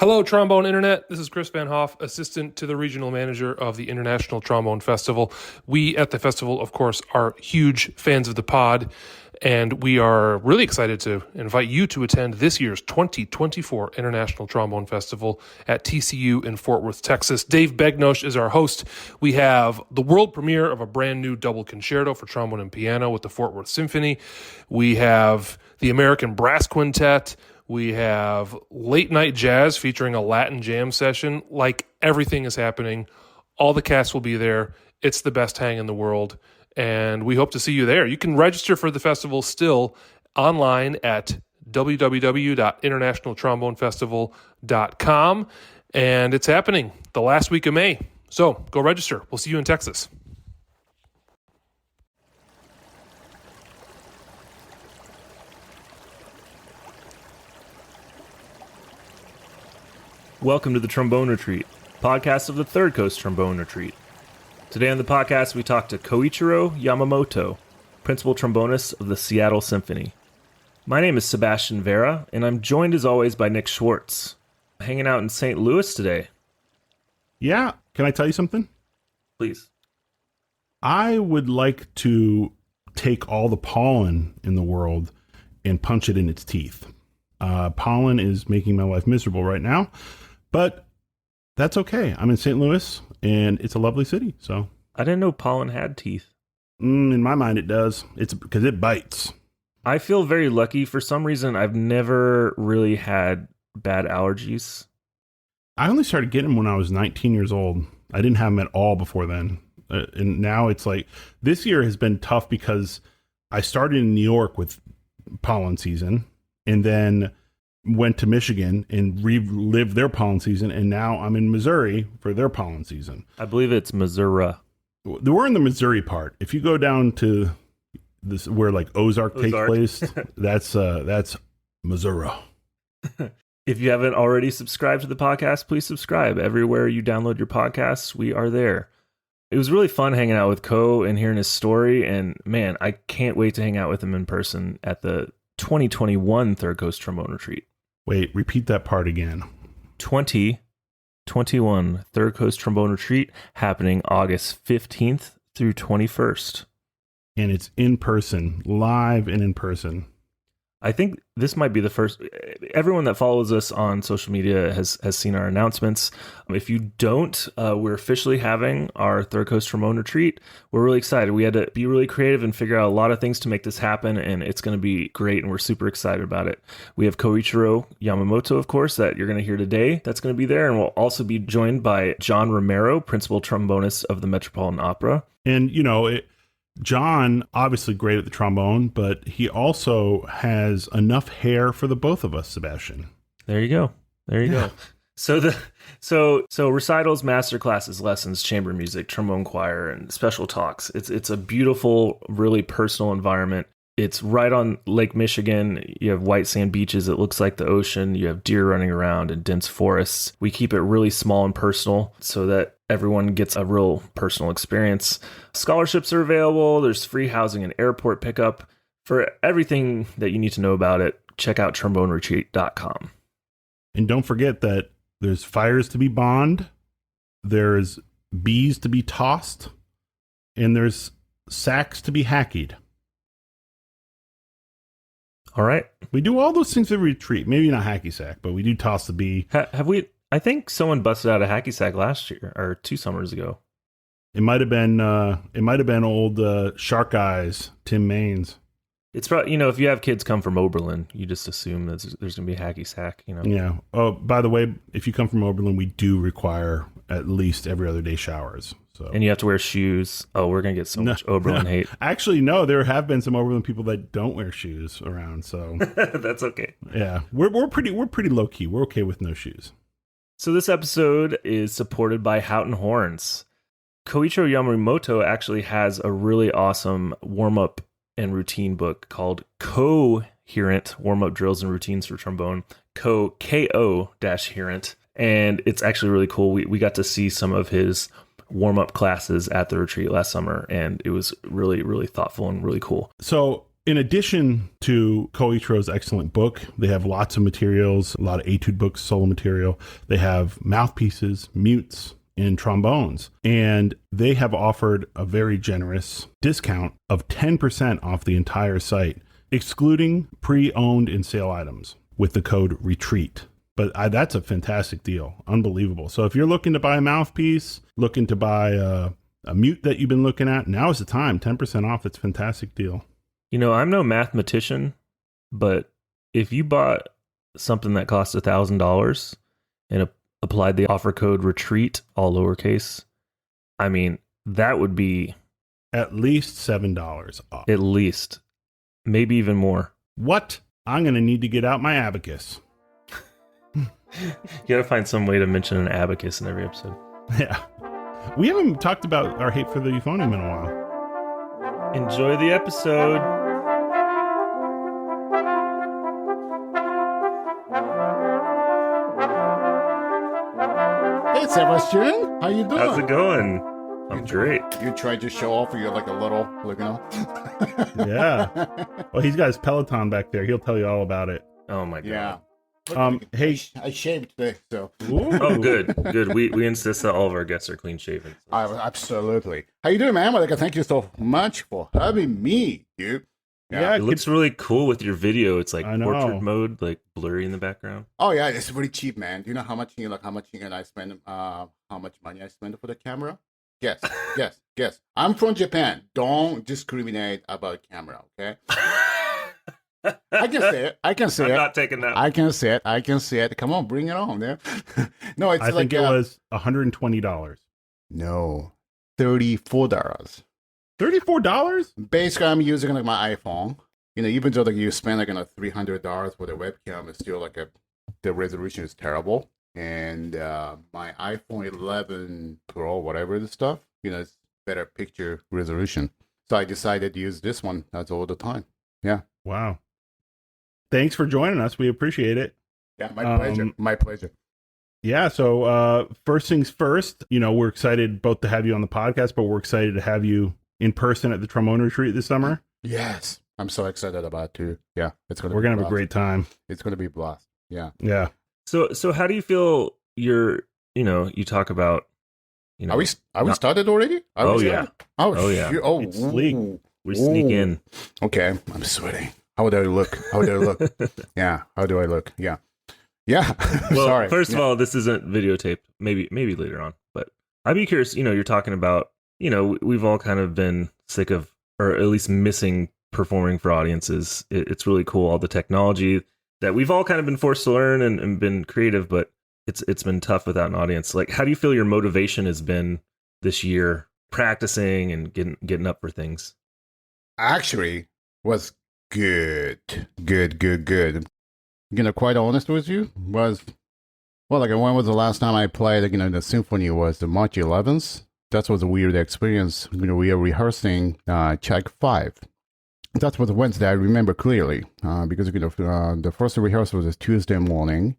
Hello, Trombone Internet. This is Chris Van Hoff, assistant to the regional manager of the International Trombone Festival. We at the festival, of course, are huge fans of the pod, and we are really excited to invite you to attend this year's 2024 International Trombone Festival at TCU in Fort Worth, Texas. Dave Begnosh is our host. We have the world premiere of a brand new double concerto for trombone and piano with the Fort Worth Symphony. We have the American Brass Quintet. We have late night jazz featuring a Latin jam session. Like, everything is happening. All the cast will be there. It's the best hang in the world, and we hope to see you there. You can register for the festival still online at www.internationaltrombonefestival.com, and it's happening the last week of May. So go register. We'll see you in Texas. Welcome to the Trombone Retreat, podcast of the Third Coast Trombone Retreat. Today on the podcast, we talk to Ko-ichiro Yamamoto, principal trombonist of the Seattle Symphony. My name is Sebastian Vera, and I'm joined as always by Nick Schwartz, hanging out in St. Louis today. Yeah, can I tell you something? Please. I would like to take all the pollen in the world and punch it in its teeth. Pollen is making my life miserable right now. But that's okay. I'm in St. Louis, and it's a lovely city. So I didn't know pollen had teeth. In my mind, it does. It's because it bites. I feel very lucky. For some reason, I've never really had bad allergies. I only started getting them when I was 19 years old. I didn't have them at all before then. And now it's like, this year has been tough because I started in New York with pollen season, and then went to Michigan and relived their pollen season, and now I'm in Missouri for their pollen season. I believe it's Missouri. We're in the Missouri part. If you go down to this where like Ozark. takes place, that's Missouri. If you haven't already subscribed to the podcast, please subscribe. Everywhere you download your podcasts, we are there. It was really fun hanging out with Ko and hearing his story, and man, I can't wait to hang out with him in person at the 2021 Third Coast Trombone Retreat. Wait, repeat that part again. 2021 Third Coast Trombone Retreat happening August 15th through 21st. And it's in person, live and in person. I think this might be the first. Everyone that follows us on social media has seen our announcements. If you don't, we're officially having our Third Coast Trombone Retreat. We're really excited. We had to be really creative and figure out a lot of things to make this happen, and it's going to be great, and we're super excited about it. We have Ko-ichiro Yamamoto, of course, that you're going to hear today. That's going to be there, and we'll also be joined by John Romero, principal trombonist of the Metropolitan Opera. And, John, obviously great at the trombone, but he also has enough hair for the both of us, Sebastian. There you go. So recitals, master classes, lessons, chamber music, trombone choir, and special talks. It's a beautiful, really personal environment. It's right on Lake Michigan. You have white sand beaches. It looks like the ocean. You have deer running around and dense forests. We keep it really small and personal so that everyone gets a real personal experience. Scholarships are available. There's free housing and airport pickup. For everything that you need to know about it, check out tromboneretreat.com. And don't forget that there's fires to be bonned, there's bees to be tossed, and there's sacks to be hacky. All right. We do all those things at retreat. Maybe not hacky sack, but we do toss the bee. Have we? I think someone busted out a hacky sack last year or 2 summers ago. It might have been old Shark Eyes, Tim Maines. It's probably, if you have kids come from Oberlin, you just assume that there's going to be a hacky sack, Yeah. Oh, by the way, if you come from Oberlin, we do require at least every other day showers. So. And you have to wear shoes. Oh, we're going to get so much Oberlin hate. Actually, no, there have been some Oberlin people that don't wear shoes around. So that's okay. Yeah. We're pretty low key. We're okay with no shoes. So this episode is supported by Houghton Horns. Ko-ichiro Yamamoto actually has a really awesome warm-up and routine book called Coherent Warm-Up Drills and Routines for Trombone, Ko-Herent. And it's actually really cool. We got to see some of his warm-up classes at the retreat last summer, and it was really, really thoughtful and really cool. So in addition to Ko-ichiro's excellent book, they have lots of materials, a lot of etude books, solo material. They have mouthpieces, mutes, and trombones. And they have offered a very generous discount of 10% off the entire site, excluding pre-owned and sale items with the code RETREAT. But that's a fantastic deal. Unbelievable. So if you're looking to buy a mouthpiece, looking to buy a mute that you've been looking at, now is the time. 10% off. It's a fantastic deal. You know, I'm no mathematician, but if you bought something that cost $1,000 and applied the offer code RETREAT, all lowercase, I mean, that would be at least $7 off. At least. Maybe even more. What? I'm going to need to get out my abacus. You gotta find some way to mention an abacus in every episode. Yeah. We haven't talked about our hate for the euphonium in a while. Enjoy the episode. Hey, Sebastian, how you doing? How's it going? I'm great. You tried to show off you're like a little, you know? Yeah. Well, he's got his Peloton back there. He'll tell you all about it. Oh my god. Yeah. Hey. I shaved today, so. Oh, good. We insist that all of our guests are clean shaven. Absolutely. How you doing, man? Well, like, thank you so much for having me, dude. Yeah, It looks really cool with your video. It's like I know. portrait mode, like blurry in the background. Oh yeah, it's really cheap, man. Do you know how much I spend? How much money I spend for the camera? Guess. I'm from Japan. Don't discriminate about camera, okay? I can say it. I'm not taking that. I can say it. Come on, bring it on, man. No, it's I like think it was $120. no, $34. $34? Basically, I'm using like my iPhone. You know, even though like you spend like $300 for the webcam, it's still like the resolution is terrible. And my iPhone 11 Pro, whatever the stuff, you know, it's better picture resolution. So I decided to use this one. That's all the time. Yeah. Wow. Thanks for joining us. We appreciate it. Yeah, my pleasure. My pleasure. Yeah. So first things first, you know, we're excited both to have you on the podcast, but we're excited to have you in person at the trombone retreat this summer. Yes. I'm so excited about it too. Yeah. We're going to have a great time. It's going to be a blast. Yeah. Yeah. So how do you feel you talk about, Are we started already? Oh yeah. Oh yeah. Oh, It's sleek. We sneak in. Okay. I'm sweating. How do I look? Yeah. How do I look? Yeah. Yeah. Well, Sorry. first of all, this isn't videotaped. Maybe later on. But I'd be curious, you're talking about, we've all kind of been sick of, or at least missing performing for audiences. It's really cool, all the technology that we've all kind of been forced to learn and been creative, but it's been tough without an audience. Like, how do you feel your motivation has been this year practicing and getting up for things? Actually, was good. Quite honest with you, when was the last time I played, the symphony was the March 11th. That was a weird experience. We are rehearsing check 5. That was Wednesday, I remember clearly, because, the first rehearsal was Tuesday morning,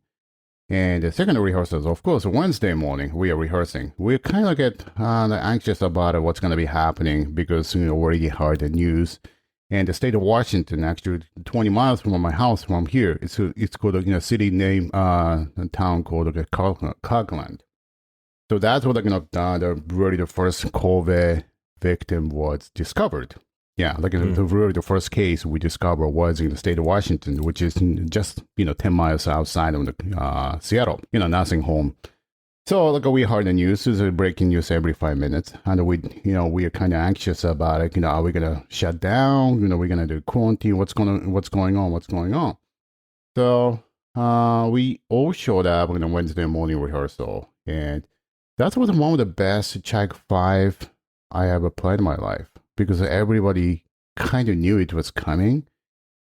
and the second rehearsal, of course, Wednesday morning, we are rehearsing. We kind of get anxious about what's going to be happening because, we already heard the news. And the state of Washington, actually 20 miles from my house from here, it's called a city name, a town called Cogland. So that's where the first COVID victim was discovered. Yeah, the first case we discovered was in the state of Washington, which is just 10 miles outside of the Seattle, nursing home. So we heard the news. There's a breaking news every 5 minutes, and we are kind of anxious about it. Are we gonna shut down? We're gonna do quarantine. What's going on? So we all showed up on a Wednesday morning rehearsal, and that was one of the best check 5 I ever played in my life because everybody kind of knew it was coming.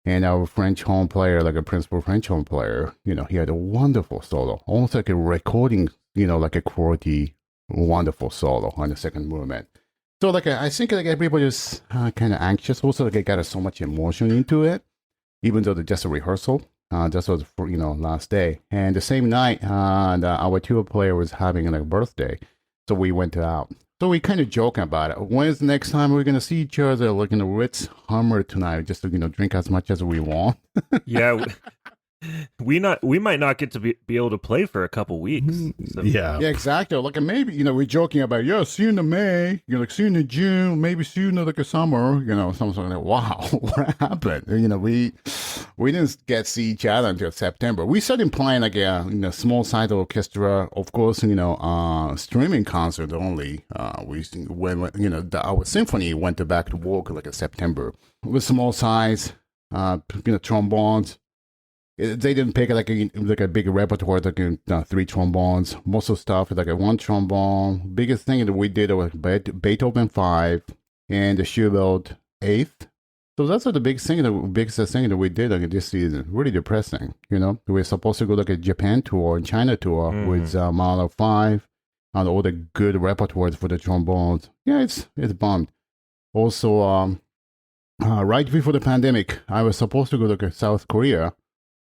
And our French horn player, like a principal French horn player, he had a wonderful solo, almost like a recording, like a quality, wonderful solo on the second movement. So, I think everybody was kind of anxious. Also, they got so much emotion into it, even though it's just a rehearsal. This was for, last day. And the same night, our tuba player was having a birthday. So we went out So we kind of joking about it. When's the next time we're gonna see each other? Like in the Ritz Hummer tonight, just to drink as much as we want. Yeah, we might not get to be able to play for a couple weeks. So. Yeah. Yeah, exactly. Like maybe we're joking about see you in May, like see you in June, maybe see you in like a summer, something like wow, what happened? We didn't get to see each other until September. We started playing like a small side orchestra, of course, streaming concert only. Our symphony went back to work like in September with small size, trombones. They didn't pick like a big repertoire, like 3 trombones. Most of the stuff is like a 1 trombone. Biggest thing that we did was Beethoven 5 and the Schubert 8th. So that's the biggest thing that we did like this season. Really depressing, We're supposed to go like a Japan tour and China tour with Mahler 5 and all the good repertoires for the trombones. Yeah, it's bummed. Also, right before the pandemic, I was supposed to go to South Korea.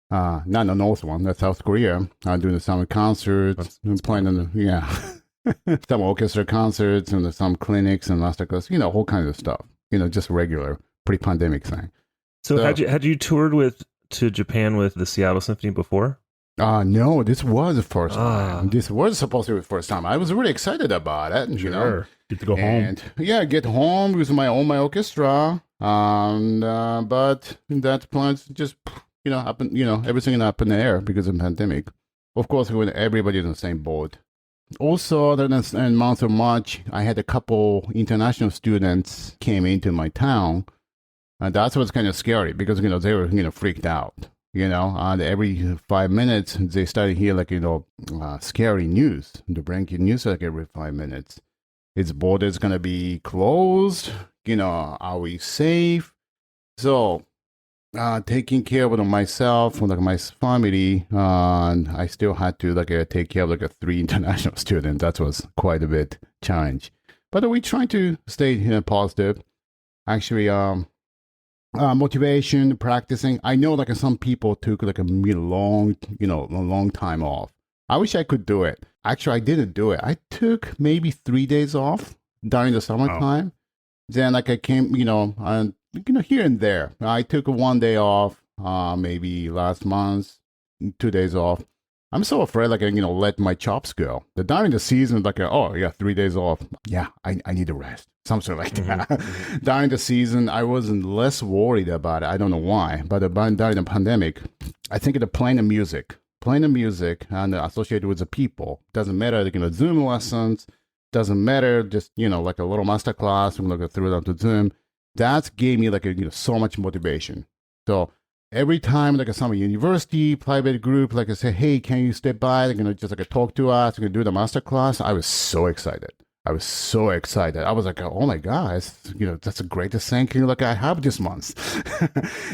Not the North one, that's South Korea. Doing some concerts, playing some orchestra concerts and some clinics and masterclass, all kinds of stuff. Just regular pre-pandemic thing. So had you toured to Japan with the Seattle Symphony before? No, this was the first time. This was supposed to be the first time. I was really excited about it. Sure. Get to go home. Yeah, get home with my orchestra. But that plans just everything up in the air because of the pandemic. Of course, when everybody's in the same boat. Also, in the month of March, I had a couple international students came into my town. And that was kind of scary because, they were, freaked out. And every 5 minutes, they started hear scary news. The breaking news like every 5 minutes. Is borders going to be closed? Are we safe? So, taking care of myself and my family, and I still had to take care of 3 international students. That was quite a bit challenge, but we trying to stay positive. Actually, motivation, practicing. I know some people took a long time off. I wish I could do it. Actually, I didn't do it. I took maybe 3 days off during the summertime. Oh. Then I came, and here and there. I took 1 day off, maybe last month, 2 days off. I'm so afraid, let my chops go. During the season, 3 days off. Yeah, I need a rest. Something like that. Mm-hmm. During the season, I wasn't less worried about it. I don't know why. But during the pandemic, I think playing the music and associated with the people. Doesn't matter, Zoom lessons. Doesn't matter, just, like a little master class. I'm going to throw it onto Zoom. That gave me so much motivation. So every time some university private group I say, hey, can you step by? They're just talk to us. We're gonna do the master class. I was so excited. I was oh my God, that's the greatest thing I have this month.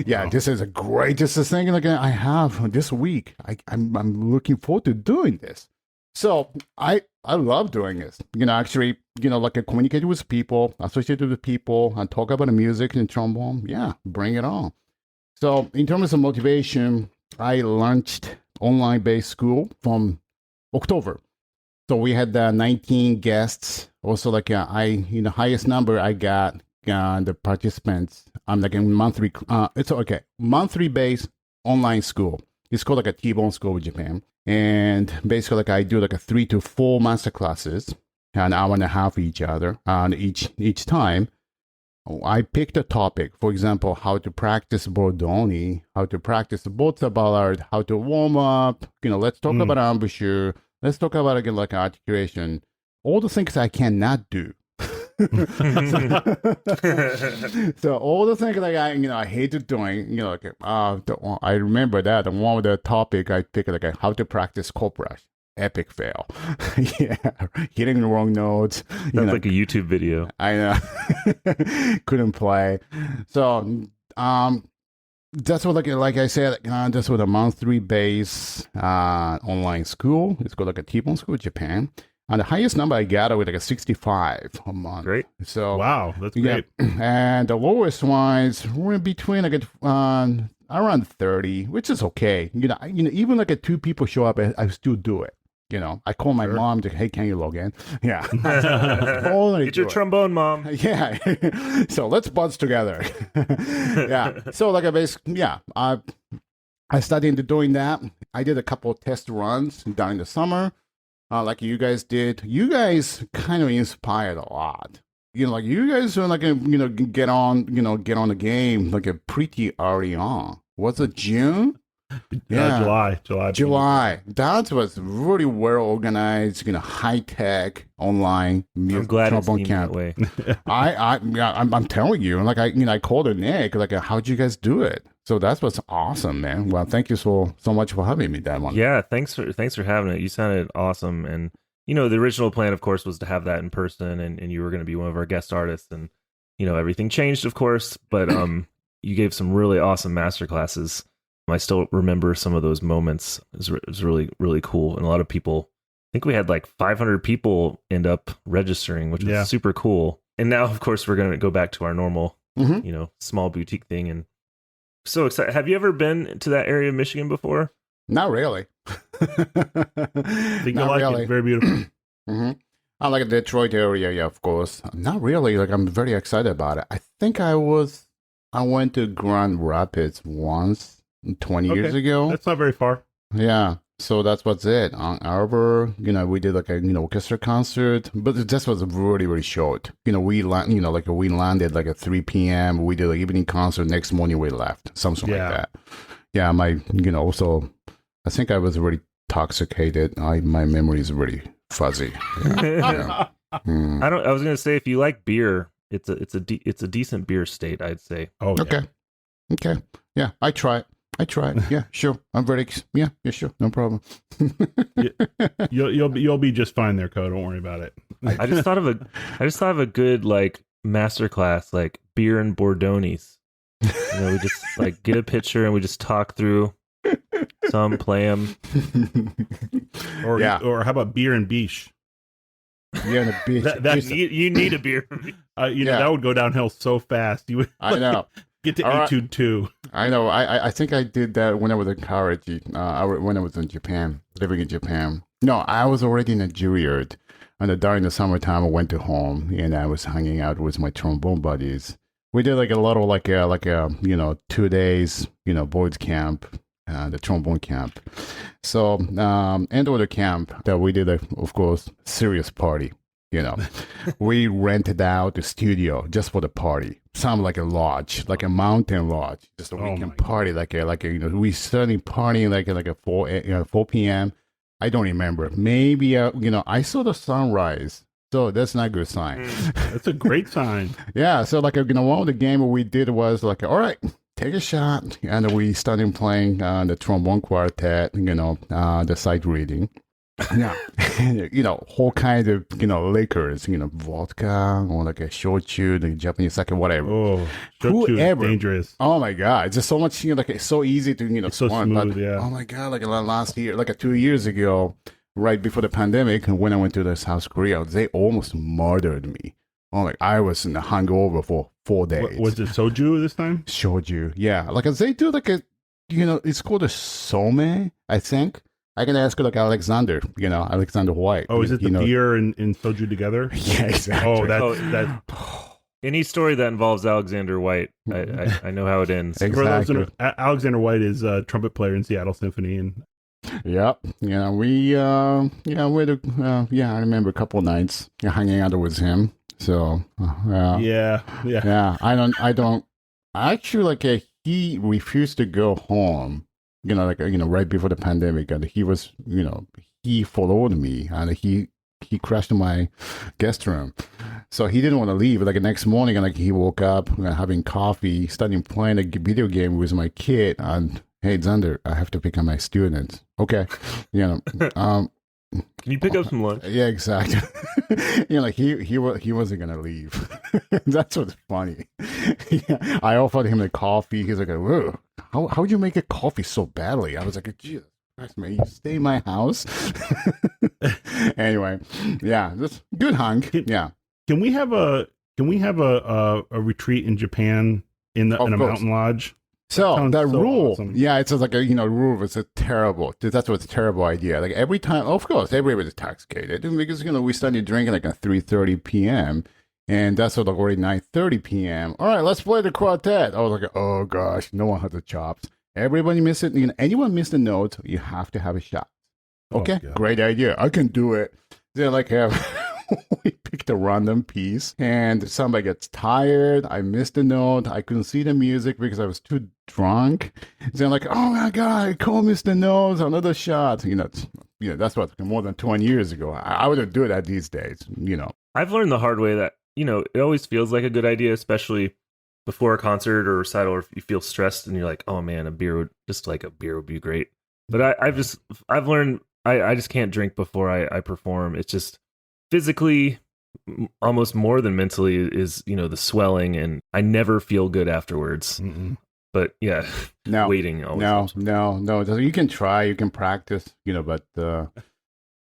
Yeah, wow. This is the greatest thing I have this week. I'm looking forward to doing this. So I love doing this. Actually, communicate with people, associate with people, and talk about the music and trombone. Yeah, bring it on. So in terms of motivation, I launched online-based school from October. So we had 19 guests. Also, highest number I got the participants. I'm in monthly. It's okay. Monthly based online school. It's called a T-Bone School in Japan. And basically, I do 3 to 4 master classes, an hour and a half each other, and each time. I picked a topic, for example, how to practice Bordoni, how to practice the Bozza Ballad, how to warm up, let's talk about embouchure, let's talk about articulation, all the things I cannot do. So all the things I hated doing, I remember that one of the topic I picked how to practice copra. Epic fail. Yeah, hitting the wrong notes. Sounds like a YouTube video. I know. Couldn't play. So that's what like I said, that's what a monthly base online school. It's called a T-Bone School in Japan. And the highest number I got was a 65 a month. Great. So wow, that's great. And the lowest ones were in between around 30, which is okay. Even 2 people show up, I still do it. I call my mom to, hey, can you log in? Yeah. Only Get your do it. trombone, mom. Yeah. So let's buzz together. Yeah. So like I started into doing that. I did a couple of test runs during the summer, like you guys did. You guys kind of inspired a lot. Like you guys are like, get on the game like a pretty early on. Was it June? Yeah, July. That was really well organized, high tech online music. I'm glad it's trombone themed camp. that way. I'm telling you, like I called her Nick, like how'd you guys do it? So that was awesome, man. Well, thank you so much for having me that one. Yeah, thanks for having it. You sounded awesome, and the original plan, of course, was to have that in person, and you were going to be one of our guest artists, and everything changed, of course, but you gave some really awesome master classes. I still remember some of those moments. It was really, really cool. And a lot of people, I think we had like 500 people end up registering, which was super cool. And now, of course, we're going to go back to our normal, small boutique thing. And so excited. Have you ever been to that area of Michigan before? Not really. I think you'll like it. It's very beautiful. I like the Detroit area, yeah, of course. Not really. Like, I'm very excited about it. I think I went to Grand Rapids once. 20 years ago. That's not very far. Yeah. So that's what's it. On Arbor, we did like a orchestra concert, but it just was really, really short. We landed like at 3 p.m. We did an evening concert. Next morning we left. Something like that. Yeah, also I think I was really intoxicated. My memory is really fuzzy. Yeah. I was gonna say, if you like beer, it's a decent beer state, I'd say. Oh, okay. Yeah, I try. Yeah, sure. I'm very. Yeah, sure. No problem. You'll be just fine there, Ko. Don't worry about it. I just thought of a good like master class, like beer and Bordonis. We just like get a pitcher and we just talk through some, play them. Or how about beer and beach? Yeah, and a beach. You need a beer. That would go downhill so fast. You would. I know. Get to 822. I know. I think I did that when I was in college. When I was in Japan, living in Japan. No, I was already in a Juilliard. And during the summertime, I went to home and I was hanging out with my trombone buddies. We did like a lot of 2 days, boys camp, the trombone camp. So end of the camp, that we did of course serious party. We rented out the studio just for the party. Sound like a lodge, like a mountain lodge, just a weekend party. We started partying like at 4 p.m. I don't remember. Maybe I saw the sunrise, so that's not a good sign. That's a great sign. Yeah. So one of the games we did was like, all right, take a shot, and we started playing the trombone quartet. The sight reading. Yeah, whole kind of liquors, vodka or like a shochu, the Japanese sake, whatever. Oh, shochu is dangerous. Oh my god, it's just so much. It's so easy to it's so smooth. But, yeah. Oh my god, like last year, like 2 years ago, right before the pandemic, when I went to South Korea, they almost murdered me. Oh my, I was in the hangover for 4 days. Was it soju this time? Shoju, yeah. Like they do like a, it's called a some, I think. I can ask Alexander White. Oh, is it the beer and soju together? Yeah, exactly. Oh, that's any story that involves Alexander White, I know how it ends. Exactly. Alexander White is a trumpet player in Seattle Symphony, and yep. We I remember a couple of nights hanging out with him. So yeah. I don't actually he refused to go home. Right before the pandemic, and he was, he followed me, and he crashed in my guest room. So he didn't want to leave. Like the next morning, and he woke up having coffee, starting playing a video game with my kid, and hey, Xander, I have to pick up my students. Okay, Can you pick up some lunch? Yeah, exactly. He wasn't gonna leave. That's what's funny. Yeah, I offered him the coffee. He's like, "Whoa, how'd you make a coffee so badly?" I was like, "Jesus Christ, man, you stay in my house." Anyway, yeah, that's good, hunk. Yeah. Can we have a retreat in Japan in a mountain lodge? That So sounds that so rule, awesome. yeah, it's just like a rule. It's a terrible. That's what's a terrible idea. Like every time, of course, everybody's intoxicated because we started drinking like at 3:30 p.m. and that's sort of already 9:30 p.m. All right, let's play the quartet. I was like, oh gosh, no one has the chops. Everybody miss it. Anyone miss the note, you have to have a shot. Okay, God. great idea. I can do it. They're like we picked a random piece and somebody gets tired. I missed the note. I couldn't see the music because I was too drunk. They're like, oh my God, I missed the note. Another shot. That's what more than 20 years ago. I wouldn't do that these days, I've learned the hard way that, it always feels like a good idea, especially before a concert or recital, or if you feel stressed and you're like, oh man, a beer would be great. But I've learned I just can't drink before I perform. It's just physically, almost more than mentally, is the swelling, and I never feel good afterwards. Mm-mm. But yeah, No, waiting always no, helps. no. You can try, you can practice, but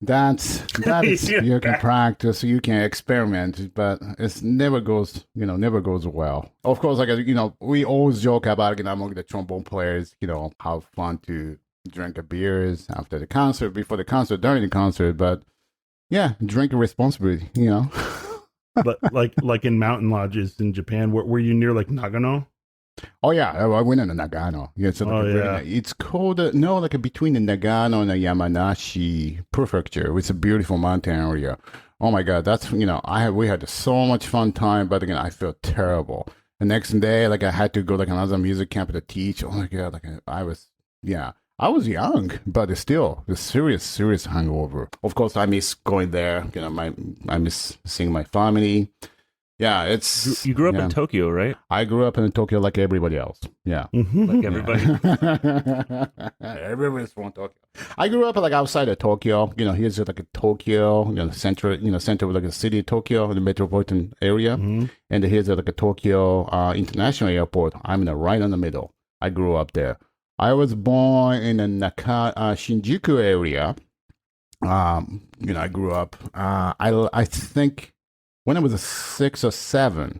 that is you can practice, you can experiment, but it never goes well. Of course, like we always joke about among the trombone players, how fun to drink a beers after the concert, before the concert, during the concert, but yeah, drink responsibly, But like in mountain lodges in Japan, were you near like Nagano? Oh yeah, I went in the Nagano. Yeah, so it's called between the Nagano and the Yamanashi prefecture. It's a beautiful mountain area. Oh my God, that's we had so much fun time, but again I felt terrible. The next day, like I had to go like another music camp to teach. Oh my God, like I was young, but it's still a serious hangover. Of course, I miss going there. I miss seeing my family. Yeah, it's... You grew up in Tokyo, right? I grew up in Tokyo like everybody else. Yeah. Like everybody. Everybody's from Tokyo. I grew up like outside of Tokyo. Here's like a Tokyo, center of like a city of Tokyo, the metropolitan area. Mm-hmm. And here's like a Tokyo International Airport. I'm right in the middle. I grew up there. I was born in the Shinjuku area. I grew up. I think when I was 6 or 7,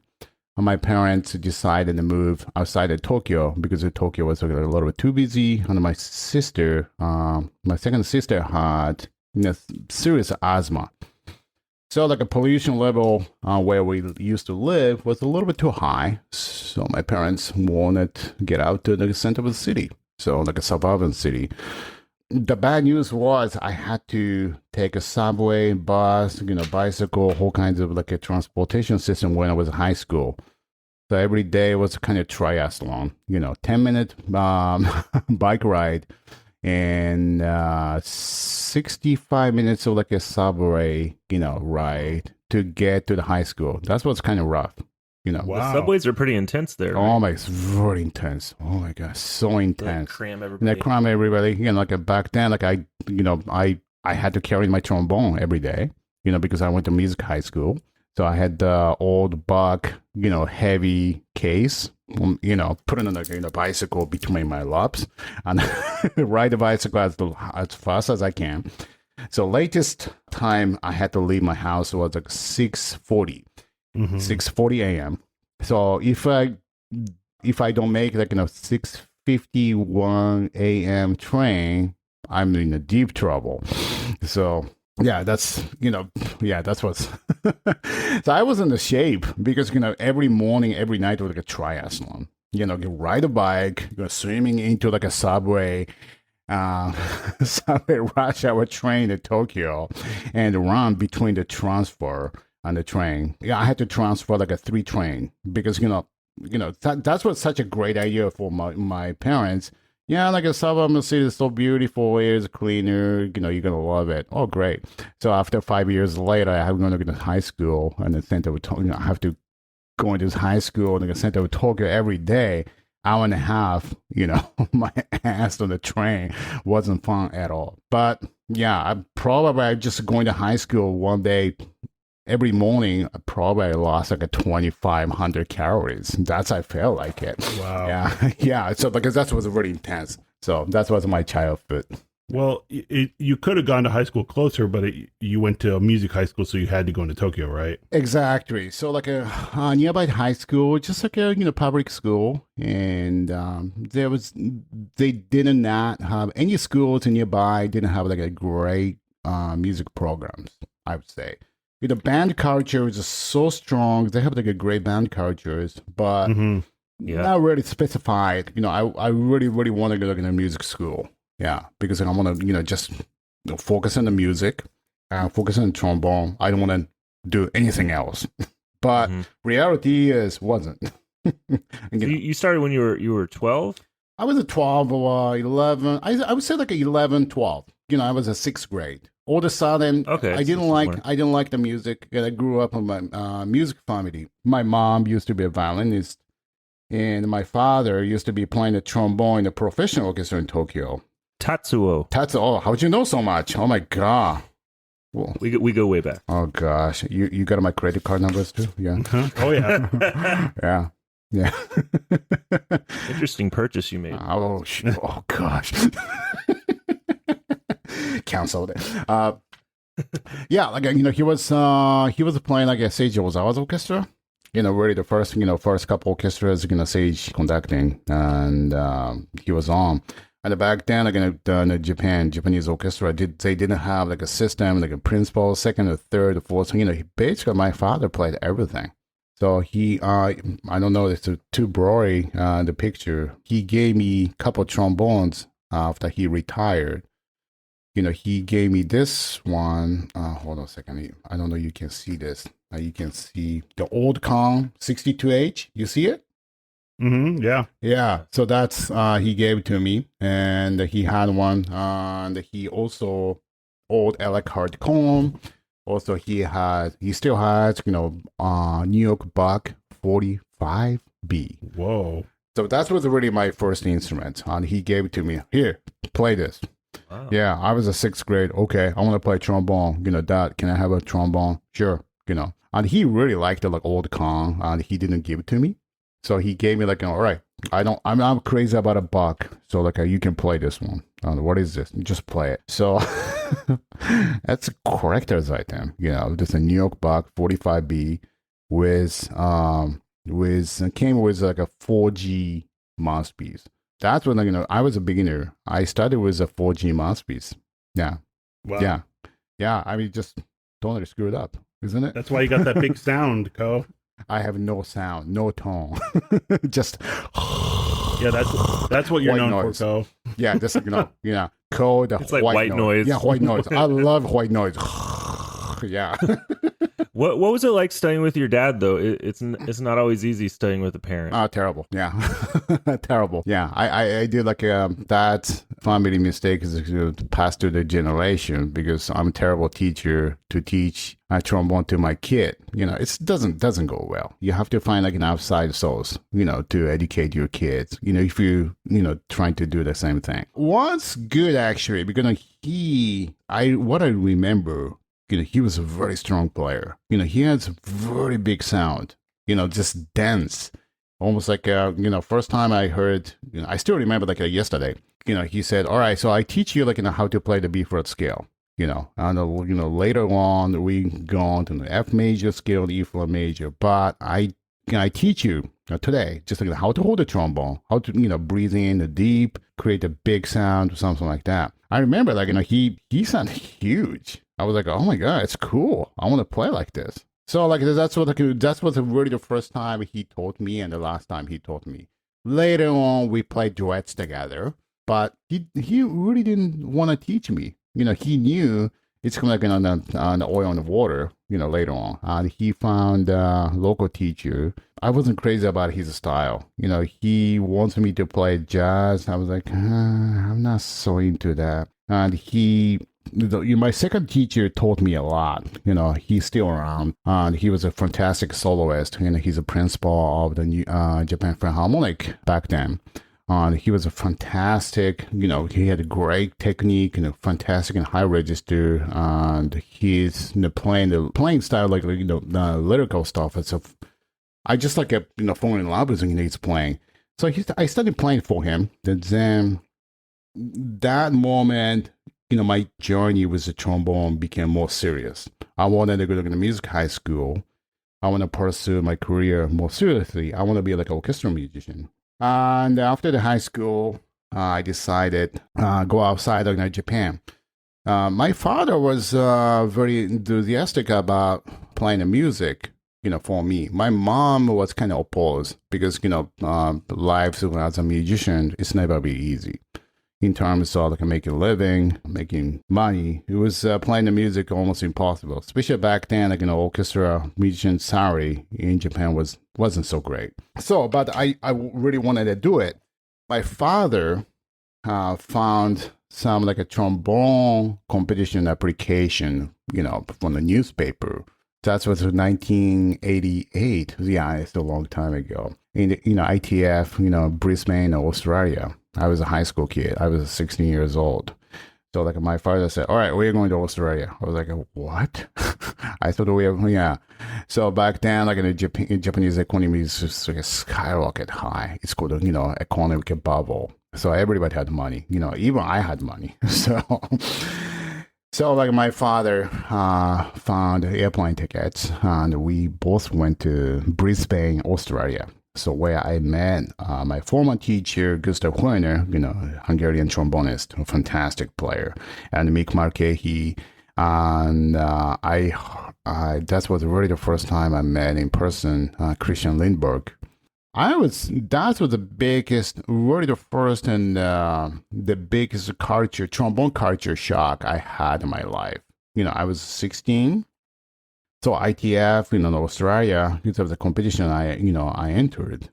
my parents decided to move outside of Tokyo because Tokyo was a little bit too busy. And my second sister had serious asthma. So like a pollution level where we used to live was a little bit too high. So my parents wanted to get out to the center of the city. So like a suburban city. The bad news was I had to take a subway, bus, bicycle, whole kinds of like a transportation system when I was in high school. So every day was kind of triathlon, 10-minute bike ride and 65 minutes of like a subway, ride to get to the high school. That's what's kind of rough. The subways are pretty intense there. Right? Oh my, it's very intense. Oh my God, so intense. They cram everybody. And they cram everybody. Like back then, like I had to carry my trombone every day, because I went to music high school. So I had the old buck, heavy case, put it on the bicycle between my laps and ride the bicycle as fast as I can. So latest time I had to leave my house was like 6:40. 6:40 a.m. So if I don't make like 6:51 a.m. train, I'm in a deep trouble. So yeah, that's what's. So I was in the shape because every morning, every night was like a triathlon. You ride a bike, go swimming into like a subway. Subway rush hour train to Tokyo, and run between the transfer on the train. Yeah, I had to transfer like a 3 train because that's what's such a great idea for my parents. Yeah, like a suburban city is so beautiful, air's cleaner, you're gonna love it. Oh, great! So after 5 years later, I'm gonna go to high school and the center of Tokyo. I have to go into high school in the center of Tokyo every day. Hour and a half, my ass on the train wasn't fun at all. But yeah, I'm just going to high school one day. Every morning, I lost like a 2,500 calories. That's I felt like it. Wow. Yeah. So because that was really intense. So that was my childhood. Well, you could have gone to high school closer, but you went to a music high school, so you had to go into Tokyo, right? Exactly. So like a nearby high school, just like a public school, and they did not have any schools nearby. Didn't have like a great music programs. I would say the band culture is so strong. They have like a great band cultures, but not really specified. I really want to go to a music school. Yeah, because I want to just focus on the music, focus on trombone. I don't want to do anything else. But reality is wasn't. So you started when you were 12? I was a 12 or 11. I would say like 11, 12. I was a sixth grade. All of a sudden, I didn't like the music. I grew up in my music family. My mom used to be a violinist, and my father used to be playing the trombone in a professional orchestra in Tokyo. Tatsuo. Oh, how'd you know so much? Oh my god. Well, we go way back. Oh gosh, you got my credit card numbers too? Yeah. Oh yeah. yeah. Interesting purchase you made. Oh gosh. Canceled it. Yeah, like he was playing like a Sage Ozawa's orchestra. Really the first couple orchestras, Sage conducting, and he was on. And back then, like in the Japanese orchestra, they didn't have like a system, like a principal, second or third or fourth. Basically, my father played everything. So he, I don't know, it's too blurry, the picture. He gave me a couple trombones after he retired. He gave me this one. Hold on a second. I don't know. You can see this. You can see the old Kong 62H. You see it? Yeah. Yeah. So that's he gave it to me, and he had one. And he also old Elkhart Comb. Also, he still has New York Buck 45B. Whoa. So that was really my first instrument, and he gave it to me. Here, play this. Wow. Yeah, I was a sixth grade. Okay, I want to play trombone. Dad, can I have a trombone? Sure. And he really liked the old Kong, and he didn't give it to me. So he gave me all right, I'm not crazy about a buck. So you can play this one. What is this? Just play it. So that's a collector's item. Just a New York Buck 45B came with like a 4G mouthpiece. That's when I was a beginner. I started with a 4G mouthpiece. Yeah. Wow. Yeah. I mean, just don't let it screw it up, isn't it? That's why you got that big sound, Ko. I have no sound, no tone. Just yeah, that's what you're white known noise. for, Ko. Yeah, just Ko, the it's like white noise. Yeah, white noise. I love white noise. Yeah. What was it like studying with your dad though? It's not always easy studying with a parent. Terrible. Yeah. Terrible. Yeah. I did that family mistake is passed to the generation because I'm a terrible teacher to teach trombone to my kid. It doesn't go well. You have to find an outside source, to educate your kids. If you trying to do the same thing. What's good actually because what I remember. He was a very strong player. He has very big sound, just dense. Almost like, first time I heard, I still remember yesterday, he said, all right, so I teach you how to play the B flat scale, and later on we go on to the F major scale, the E flat major, but I teach you today, just how to hold a trombone, how to, breathe in the deep, create a big sound or something like that. I remember he sounded huge. I was like, oh my God, it's cool. I want to play like this. So that was really the first time he taught me and the last time he taught me. Later on, we played duets together, but he really didn't want to teach me. He knew it's on the oil and the water, later on. And he found a local teacher. I wasn't crazy about his style. He wants me to play jazz. I was like, I'm not so into that. And my second teacher taught me a lot. He's still around, and he was a fantastic soloist. He's a principal of the Japan Philharmonic back then. And he was a fantastic. He had a great technique and fantastic and high register. And he's playing style the lyrical stuff. I just falling in love with he's playing. So I started playing for him. Then that moment, my journey with the trombone became more serious. I wanted to go to the music high school. I want to pursue my career more seriously. I want to be like an orchestral musician. And after the high school, I decided go outside of Japan. My father was very enthusiastic about playing the music, for me. My mom was kind of opposed because, life as a musician is never be easy. In terms of like making a living, making money, it was playing the music almost impossible. Especially back then, like orchestra musician salary in Japan wasn't so great. So, but I really wanted to do it. My father found some like a trombone competition application, from the newspaper. That was 1988. Yeah, it's a long time ago. In the, ITF, Brisbane, Australia. I was a high school kid. I was 16 years old. So like my father said, all right, we're going to Australia. I was like, what? I thought yeah. So back then, like in the Japanese economy is just like a skyrocket high. It's called, economic bubble. So everybody had money, even I had money. So like my father found airplane tickets and we both went to Brisbane, Australia. So where I met my former teacher, Gustav Horner, Hungarian trombonist, a fantastic player, and Mick Markehi. And that was really the first time I met in person Christian Lindberg. That was the biggest, really the first and the biggest trombone culture shock I had in my life. I was 16. So ITF, in Australia, because of the competition I entered.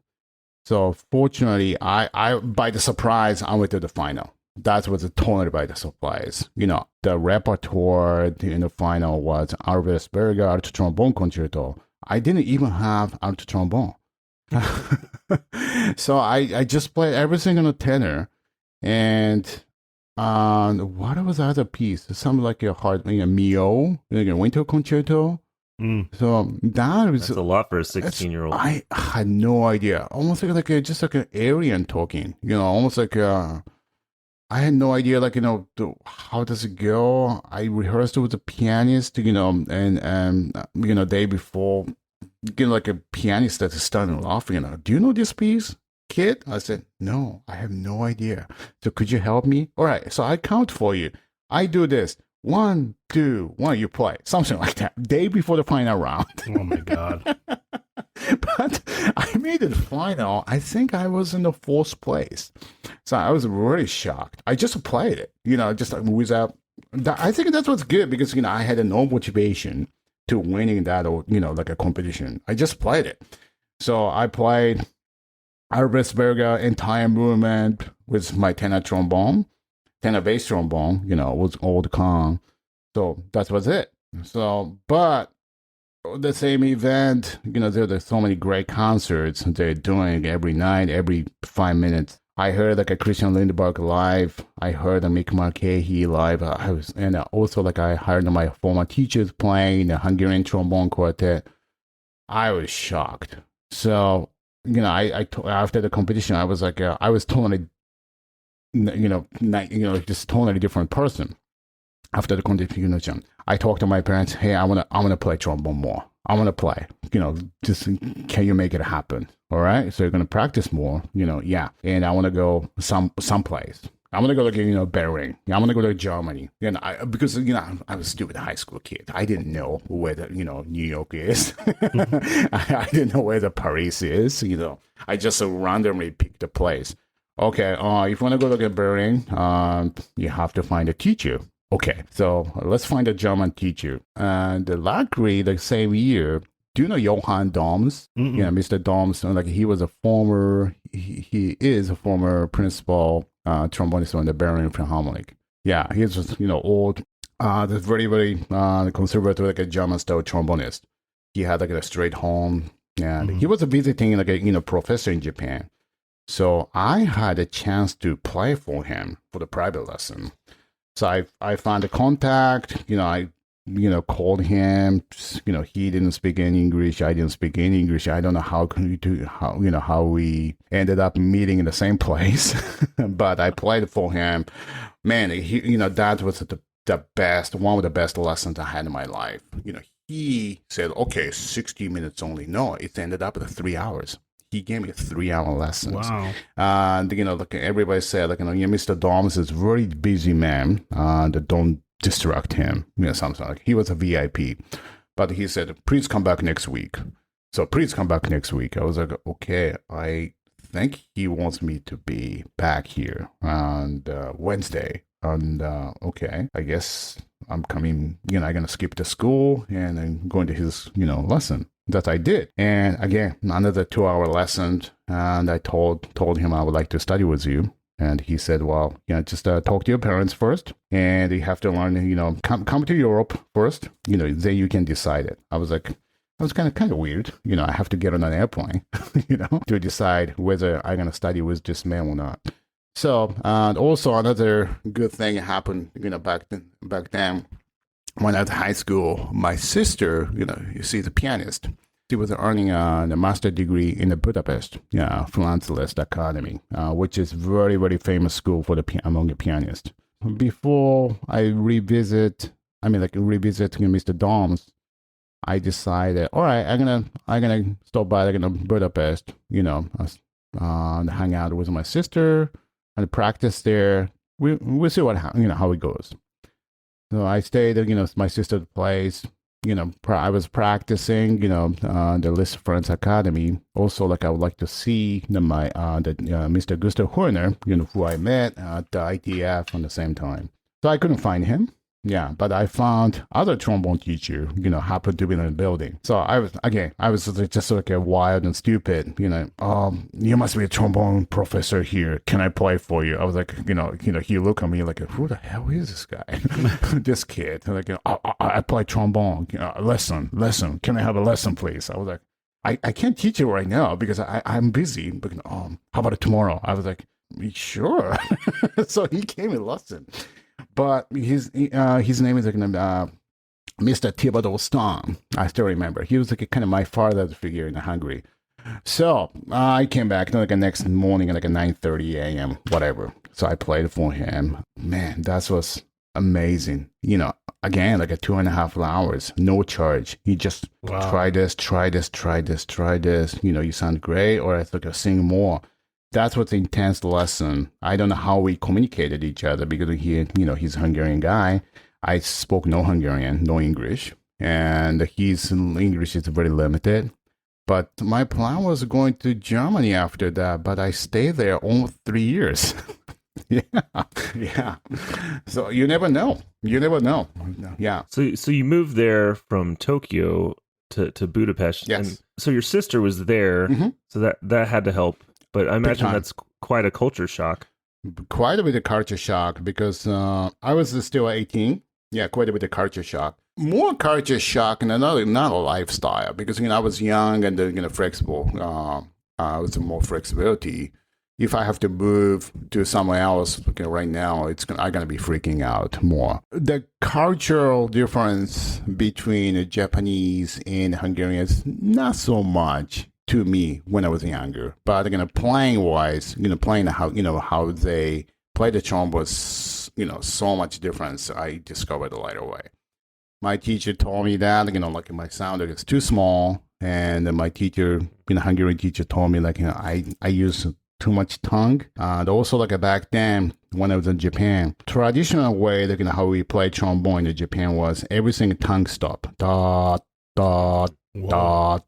So fortunately, I by the surprise, I went to the final. That was totally by the surprise. The repertoire in the final was Alves Berger alto trombone concerto. I didn't even have alto trombone. So I just played everything on a tenor. And what was the other piece? Something like a hard, Mio, like a winter concerto. So that's a lot for a 16-year-old. I had no idea. Almost just like an alien talking. Almost like I had no idea. Like how does it go? I rehearsed with the pianist. And day before, like a pianist that is starting laughing. Do you know this piece, kid? I said, no, I have no idea. So could you help me? All right. So I count for you. I do this. 1, 2, 1, you play. Something like that. Day before the final round. Oh my God. But I made it final. I think I was in the 4th place. So I was really shocked. I just played it, just without. I think that's what's good because, I had no motivation to winning that, like a competition. I just played it. So I played Alves Berger entire movement with my tenor bass trombone, was old Kong. So that was it. So, but the same event, there's so many great concerts they're doing every night, every 5 minutes. I heard like a Christian Lindberg live. I heard a Mick Markehi live. And also like I heard my former teachers playing the Hungarian trombone quartet. I was shocked. So, I after the competition, I was like, I was totally just totally different person after the competition. I talked to my parents, hey, I want to play trombone more. I want to play, just can you make it happen? All right. So you're going to practice more, yeah. And I want to go someplace. I want to go to, Berlin. I want to go to Germany. Because I was a stupid high school kid. I didn't know where the, New York is. I didn't know where the Paris is, I just randomly picked a place. Okay, if you want to go to Berlin, you have to find a teacher. Okay, so let's find a German teacher. And luckily, the same year, do you know Johann Doms? Mm-mm. Yeah, Mr. Doms. Like he is a former principal trombonist on the Berlin Philharmonic. Yeah, he's just old, the very very conservative like a German style trombonist. He had like a straight home, and he was visiting like a professor in Japan. So I had a chance to play for him for the private lesson. So I found a contact, I called him. He didn't speak any English. I didn't speak any English. I don't know how we ended up meeting in the same place, but I played for him. Man, that was the best, one of the best lessons I had in my life. He said, okay, 60 minutes only. No, it ended up at 3 hours. He gave me 3-hour lessons. Wow. And, everybody said, Mr. Doms is a very busy man. Don't distract him. Something like he was a VIP. But he said, please come back next week. So please come back next week. I was like, okay, I think he wants me to be back here on Wednesday. And okay, I guess I'm coming, I'm going to skip the school and I'm going to his, lesson. That I did. And again, another 2-hour lesson. And I told him I would like to study with you. And he said, well, just talk to your parents first. And you have to learn, come to Europe first. Then you can decide it. I was kind of weird. I have to get on an airplane, to decide whether I'm going to study with this man or not. So, and also another good thing happened, back then. When I was in high school, my sister, she's a pianist. She was earning a master's degree in the Budapest, Franz Liszt Academy, which is very, very famous school for among the pianists. Before I revisit Mr. Dom's, I decided, all right, I'm gonna stop by Budapest, and hang out with my sister and practice there. We'll see how it goes. So I stayed at, my sister's place. I was practicing, the Liszt Friends Academy. Also, I would like to see Mr. Gustav Horner, who I met at the ITF on the same time. So I couldn't find him. Yeah, but I found other trombone teacher, happened to be in the building. So I was just wild and stupid, you must be a trombone professor here. Can I play for you? I was like, he looked at me like, who the hell is this guy? This kid. I play trombone. Lesson. Can I have a lesson, please? I was like, I can't teach you right now because I'm busy. But how about tomorrow? I was like, sure. So he gave me a lesson. But his name is Mr. Thibodeau Stam. I still remember. He was kind of my father's figure in Hungary. So I came back the next morning at 9:30 a.m., whatever. So I played for him. Man, that was amazing. Again, 2.5 hours, no charge. He just try this. You sound great, or I sing more. That was an intense lesson. I don't know how we communicated each other because he's a Hungarian guy. I spoke no Hungarian, no English, and his English is very limited. But my plan was going to Germany after that, but I stayed there almost 3 years. Yeah. So you never know. Yeah. So you moved there from Tokyo to Budapest. Yes. And so your sister was there, so that had to help. But I imagine that's quite a culture shock. Quite a bit of culture shock because I was still 18. Yeah, quite a bit of culture shock. More culture shock and not a lifestyle because I was young and flexible. I was more flexibility. If I have to move to somewhere else right now, I'm gonna be freaking out more. The cultural difference between Japanese and Hungarian is not so much to me when I was younger, but playing wise, playing how they play the trombone was so much difference. I discovered right away. My teacher told me that my sound is too small, and my teacher, Hungarian teacher, told me I use too much tongue. And also back then when I was in Japan, traditional way how we play trombone in Japan was everything tongue stop, dot dot dot.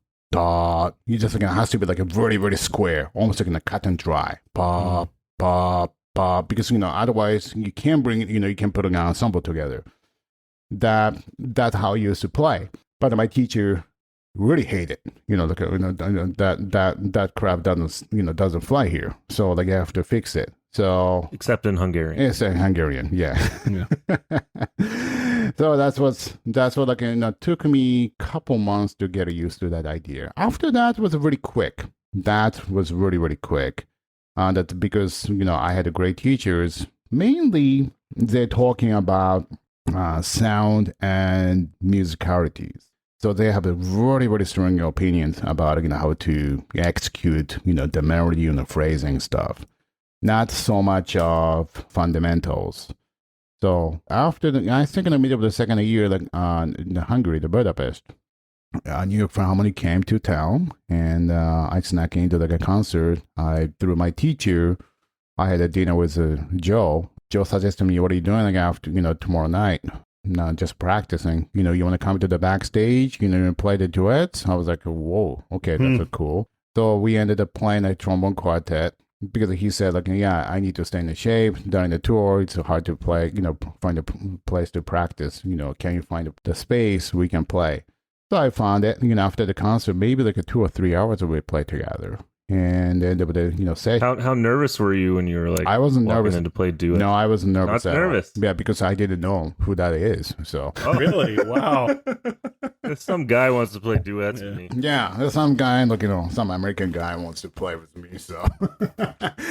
You just has to be very, very square, almost a cut and dry. Pop, pop, pop. Because otherwise you can't bring it. You can put an ensemble together. That's how you used to play. But my teacher really hated that crap doesn't fly here. So I have to fix it. So except in Hungarian. It's in Hungarian, yeah. So that's what took me a couple months to get used to that idea. After that was really quick. That was really, really quick. That's because I had great teachers. Mainly they're talking about sound and musicalities. So they have a very, very strong opinions about how to execute the melody and the phrasing stuff. Not so much of fundamentals. So after I think in the middle of the second year, in Hungary, the Budapest, New York Philharmonic came to town, and I snuck into a concert. Through my teacher, I had a dinner with Joe. Joe suggested me, "What are you doing after tomorrow night?" Not just practicing. You want to come to the backstage, play the duets. I was like, "Whoa, okay, that's cool." So we ended up playing a trombone quartet. Because he said, yeah, I need to stay in shape during the tour. It's hard to play, find a place to practice. Can you find the space we can play? So I found it, after the concert, maybe 2 or 3 hours we played together. And then the session. How nervous were you when you were I wasn't nervous in to play duets? No, I wasn't nervous. Not nervous. Yeah, because I didn't know who that is. So Really? Wow. If some guy wants to play duets with me. Yeah, there's some guy, some American guy wants to play with me. So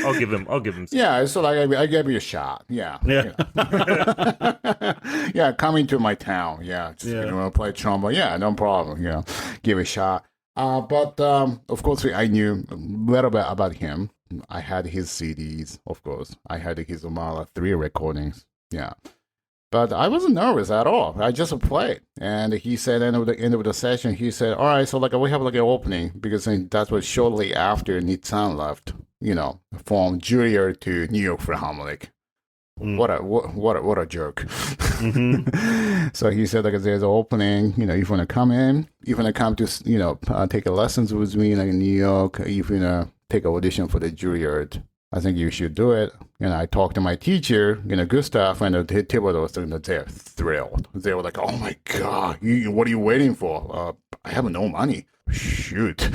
I'll give him. Some. Yeah, so I gave you a shot. Yeah. Yeah, coming to my town. Yeah, just want to play trombone. Yeah, no problem. Give it a shot. But of course, I knew a little bit about him. I had his CDs, of course. I had his Omala 3 recordings. Yeah. But I wasn't nervous at all. I just played. And he said, at the end of the session, he said, all right, so we have an opening. Because that was shortly after Nitzan left, from Juilliard to New York Philharmonic. What a jerk. Mm-hmm. So he said, there's an opening, if you want to come in, if you want to come to, take lessons with me in New York, if you want to take an audition for the Juilliard, I think you should do it. I talked to my teacher, Gustav, and the Thibodeau, they're thrilled. They were like, oh my God, what are you waiting for? I have no money. Shoot.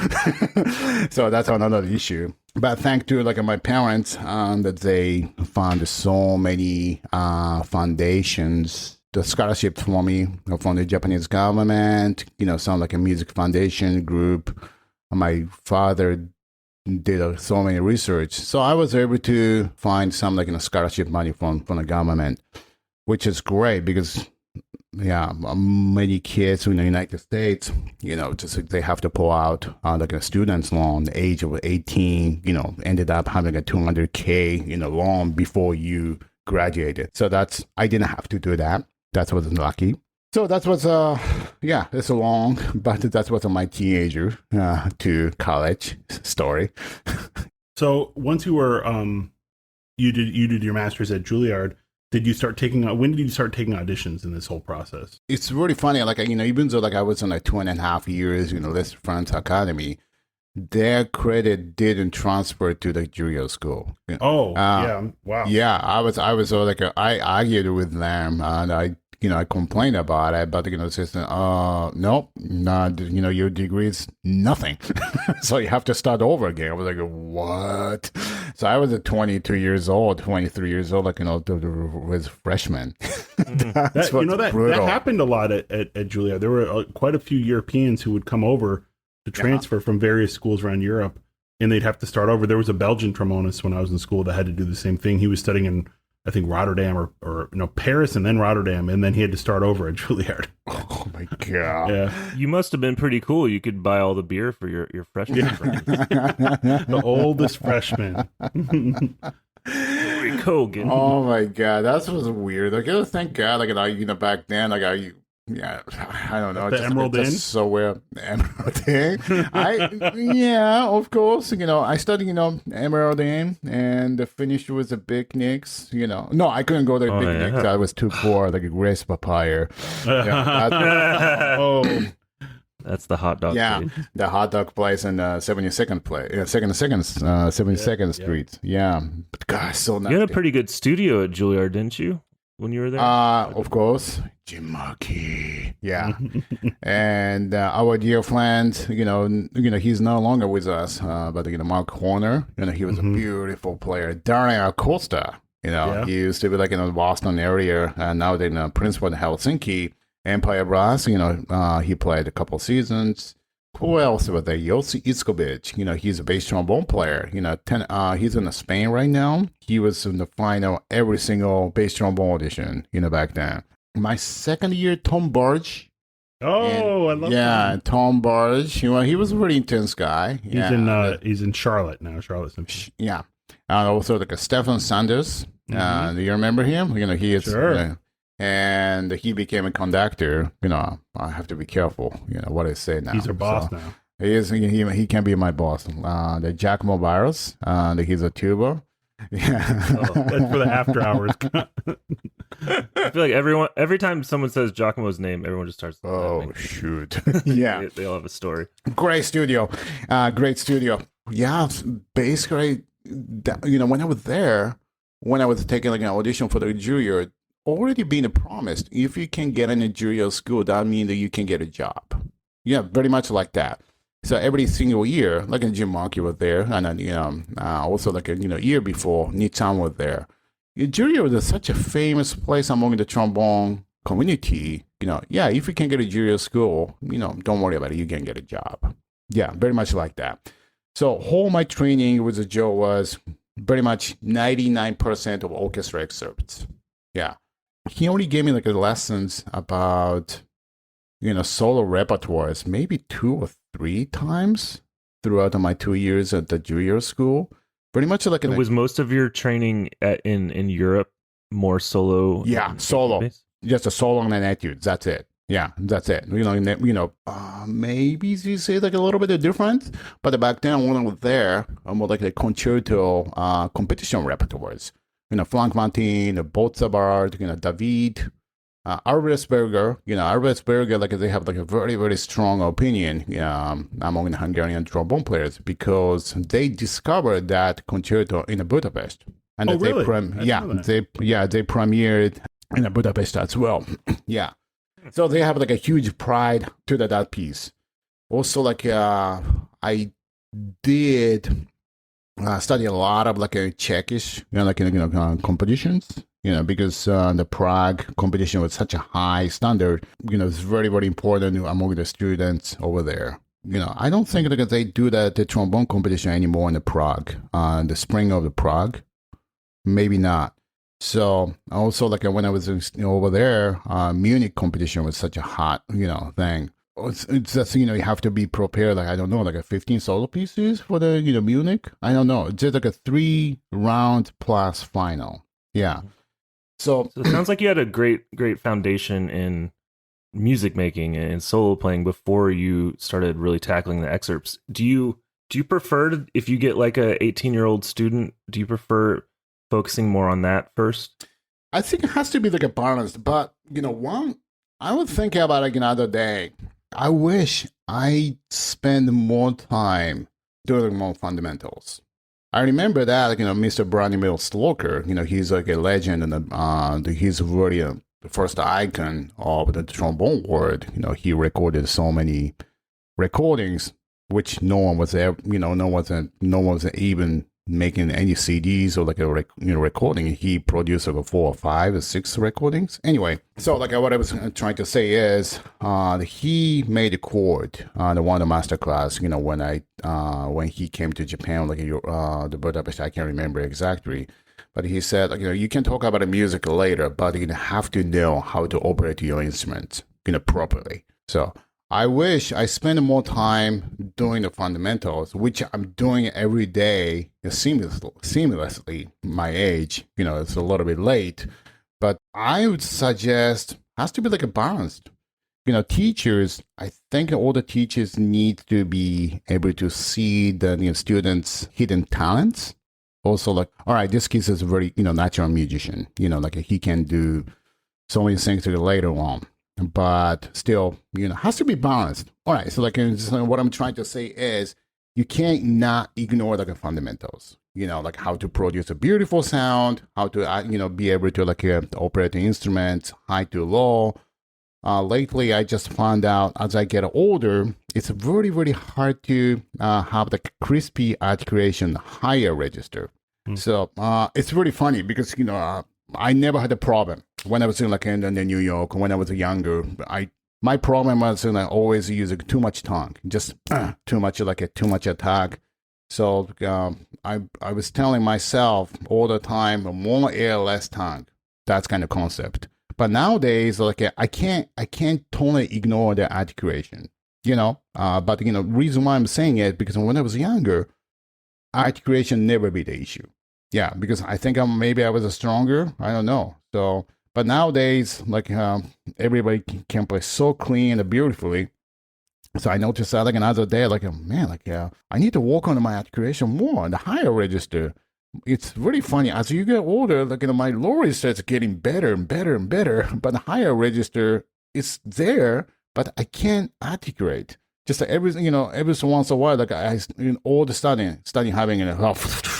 So that's another issue. But thanks to my parents, that they found so many foundations, the scholarships for me from the Japanese government, some a music foundation group. My father did so many research. So I was able to find some scholarship money from the government, which is great because many kids in the United States, just they have to pull out a student's loan, the age of 18, ended up having a $200K, loan before you graduated. So I didn't have to do that. That was lucky. So that was it's a long, but that was my teenager to college story. So once you were you did your master's at Juilliard, when did you start taking auditions in this whole process? It's really funny, even though I was on 2.5 years, Liszt France Academy, their credit didn't transfer to the Juilliard school. Yeah, wow. Yeah, I was I argued with them, and I complained about it, but the assistant, nope, not, your degree is nothing. So you have to start over again. I was like, what? So I was 23 years old, with freshman. That happened a lot at Juilliard. There were quite a few Europeans who would come over to transfer from various schools around Europe, and they'd have to start over. There was a Belgian trombonist when I was in school that had to do the same thing. He was studying in, I think, Rotterdam or Paris and then Rotterdam, and then he had to start over at Juilliard. Oh my God. Yeah. You must have been pretty cool. You could buy all the beer for your freshman friends. The oldest freshman. Kogan. Oh my God. That was weird. Thank God, back then, I don't know. The Emerald Inn? So weird. Emerald Inn. Of course. I studied, Emerald Inn and finished with the Big Nicks. No, I couldn't go to the Big Nicks. I was too poor, Grace Papaya. That's the hot dog place. The hot dog place in 72nd place. 72nd Street. Yeah. But God, so nice. You had a pretty good studio at Juilliard, didn't you? When you were there? Of course. Jim Markey. Yeah. And our dear friend, he's no longer with us, but Mark Horner, he was a beautiful player. Dario Acosta, he used to be in the Boston area, and now they're in Princeton, Helsinki. Empire Brass, he played a couple seasons. Who else was there? Yossi Itzkovich, he's a bass trombone player. He's in Spain right now. He was in the final every single bass trombone audition, back then. My second year, Tom Barge. Oh, I love that. Tom Barge. He was a very intense guy. He's in Charlotte now, Charlotte Symphony. Yeah. And also like a Stephen Sanders. Do you remember him? He is Sure. and he became a conductor. I have to be careful, what I say now. He's our boss now. He can be my boss. The Giacomo Barros, he's a tuba. Yeah. That's for the after hours. I feel like every time someone says Giacomo's name, everyone just starts laughing. Oh, shoot. Yeah. They all have a story. Great studio. Great studio. Yeah, basically, when I was there, when I was taking like an audition for the junior, already being promised, if you can get in a junior school, that means that you can get a job. Yeah, very much like that. So every single year, like Jim Monkey was there, and then also like a year before, Nichan was there. Junior was such a famous place among the trombone community. If you can get a junior school, don't worry about it, you can get a job. Yeah, very much like that. So all my training with Joe was very much 99% of orchestra excerpts. Yeah, he only gave me like lessons about solo repertoires, maybe 2 or 3 times throughout my 2 years at the junior school. Pretty much like was most of your training in Europe more solo? Yeah, solo. Based? Just a solo and an etudes. That's it. Yeah, that's it. Maybe you say like a little bit different, but back then when I was there, I'm more like the concerto competition repertoires. Frank Martin, Botzabard, David. Arbesberger, like they have like a very, very strong opinion among the Hungarian trombone players because they discovered that concerto in Budapest, and Oh, really? they premiered in Budapest as well. Yeah, so they have like a huge pride to that piece. Also, like I did study a lot of like Czechish, competitions. Because the Prague competition was such a high standard, it's very, very important among the students over there. I don't think that they do the trombone competition anymore in the Prague, the spring of the Prague. Maybe not. So also like when I was over there, Munich competition was such a hot, thing. It's just, you have to be prepared, like, I don't know, like a 15 solo pieces for the, Munich. I don't know. It's just like a 3-round plus final. Yeah. So it sounds like you had a great foundation in music making and solo playing before you started really tackling the excerpts. Do you prefer if you get like a 18-year-old student, do you prefer focusing more on that first? I think it has to be like a balance, but one I was thinking about like another day. I wish I spend more time doing more fundamentals. I remember that, like, Mr. Branimir Sloker, he's like a legend, and he's really the first icon of the trombone world. He recorded so many recordings, which no one was ever, no one was even making any CDs or like a recording. He produced like 4 or 5 or 6 recordings. Anyway, so like what I was trying to say is, he made a chord on the one of the masterclass. When he came to Japan, like the Budapest, I can't remember exactly, but he said like you can talk about the music later, but you have to know how to operate your instrument properly. So I wish I spent more time doing the fundamentals, which I'm doing every day seamlessly. My age, it's a little bit late, but I would suggest has to be like a balanced. Teachers, I think all the teachers need to be able to see the students' hidden talents. Also, like, all right, this kid is a very natural musician. Like he can do so many things later on. But still, has to be balanced. All right, so like what I'm trying to say is you can't not ignore like the fundamentals. Like how to produce a beautiful sound, how to be able to like operate the instruments, high to low. Lately, I just found out as I get older, it's very, very hard to have the crispy articulation higher register. So it's really funny because I never had a problem when I was in New York. When I was younger, my problem was always using too much tongue, just too much attack. So I was telling myself all the time, more air, less tongue. That's kind of concept. But nowadays, like I can't totally ignore the articulation, but reason why I'm saying it, because when I was younger, articulation never be the issue. Yeah, because I think maybe I was stronger. I don't know. So, but nowadays, like everybody can play so clean and beautifully. So I noticed that like another day, like man, like I need to work on my articulation more on the higher register. It's really funny. As you get older, like my lower register is getting better and better and better, but the higher register is there, but I can't articulate. Just like every once in a while, like all of a sudden, starting having it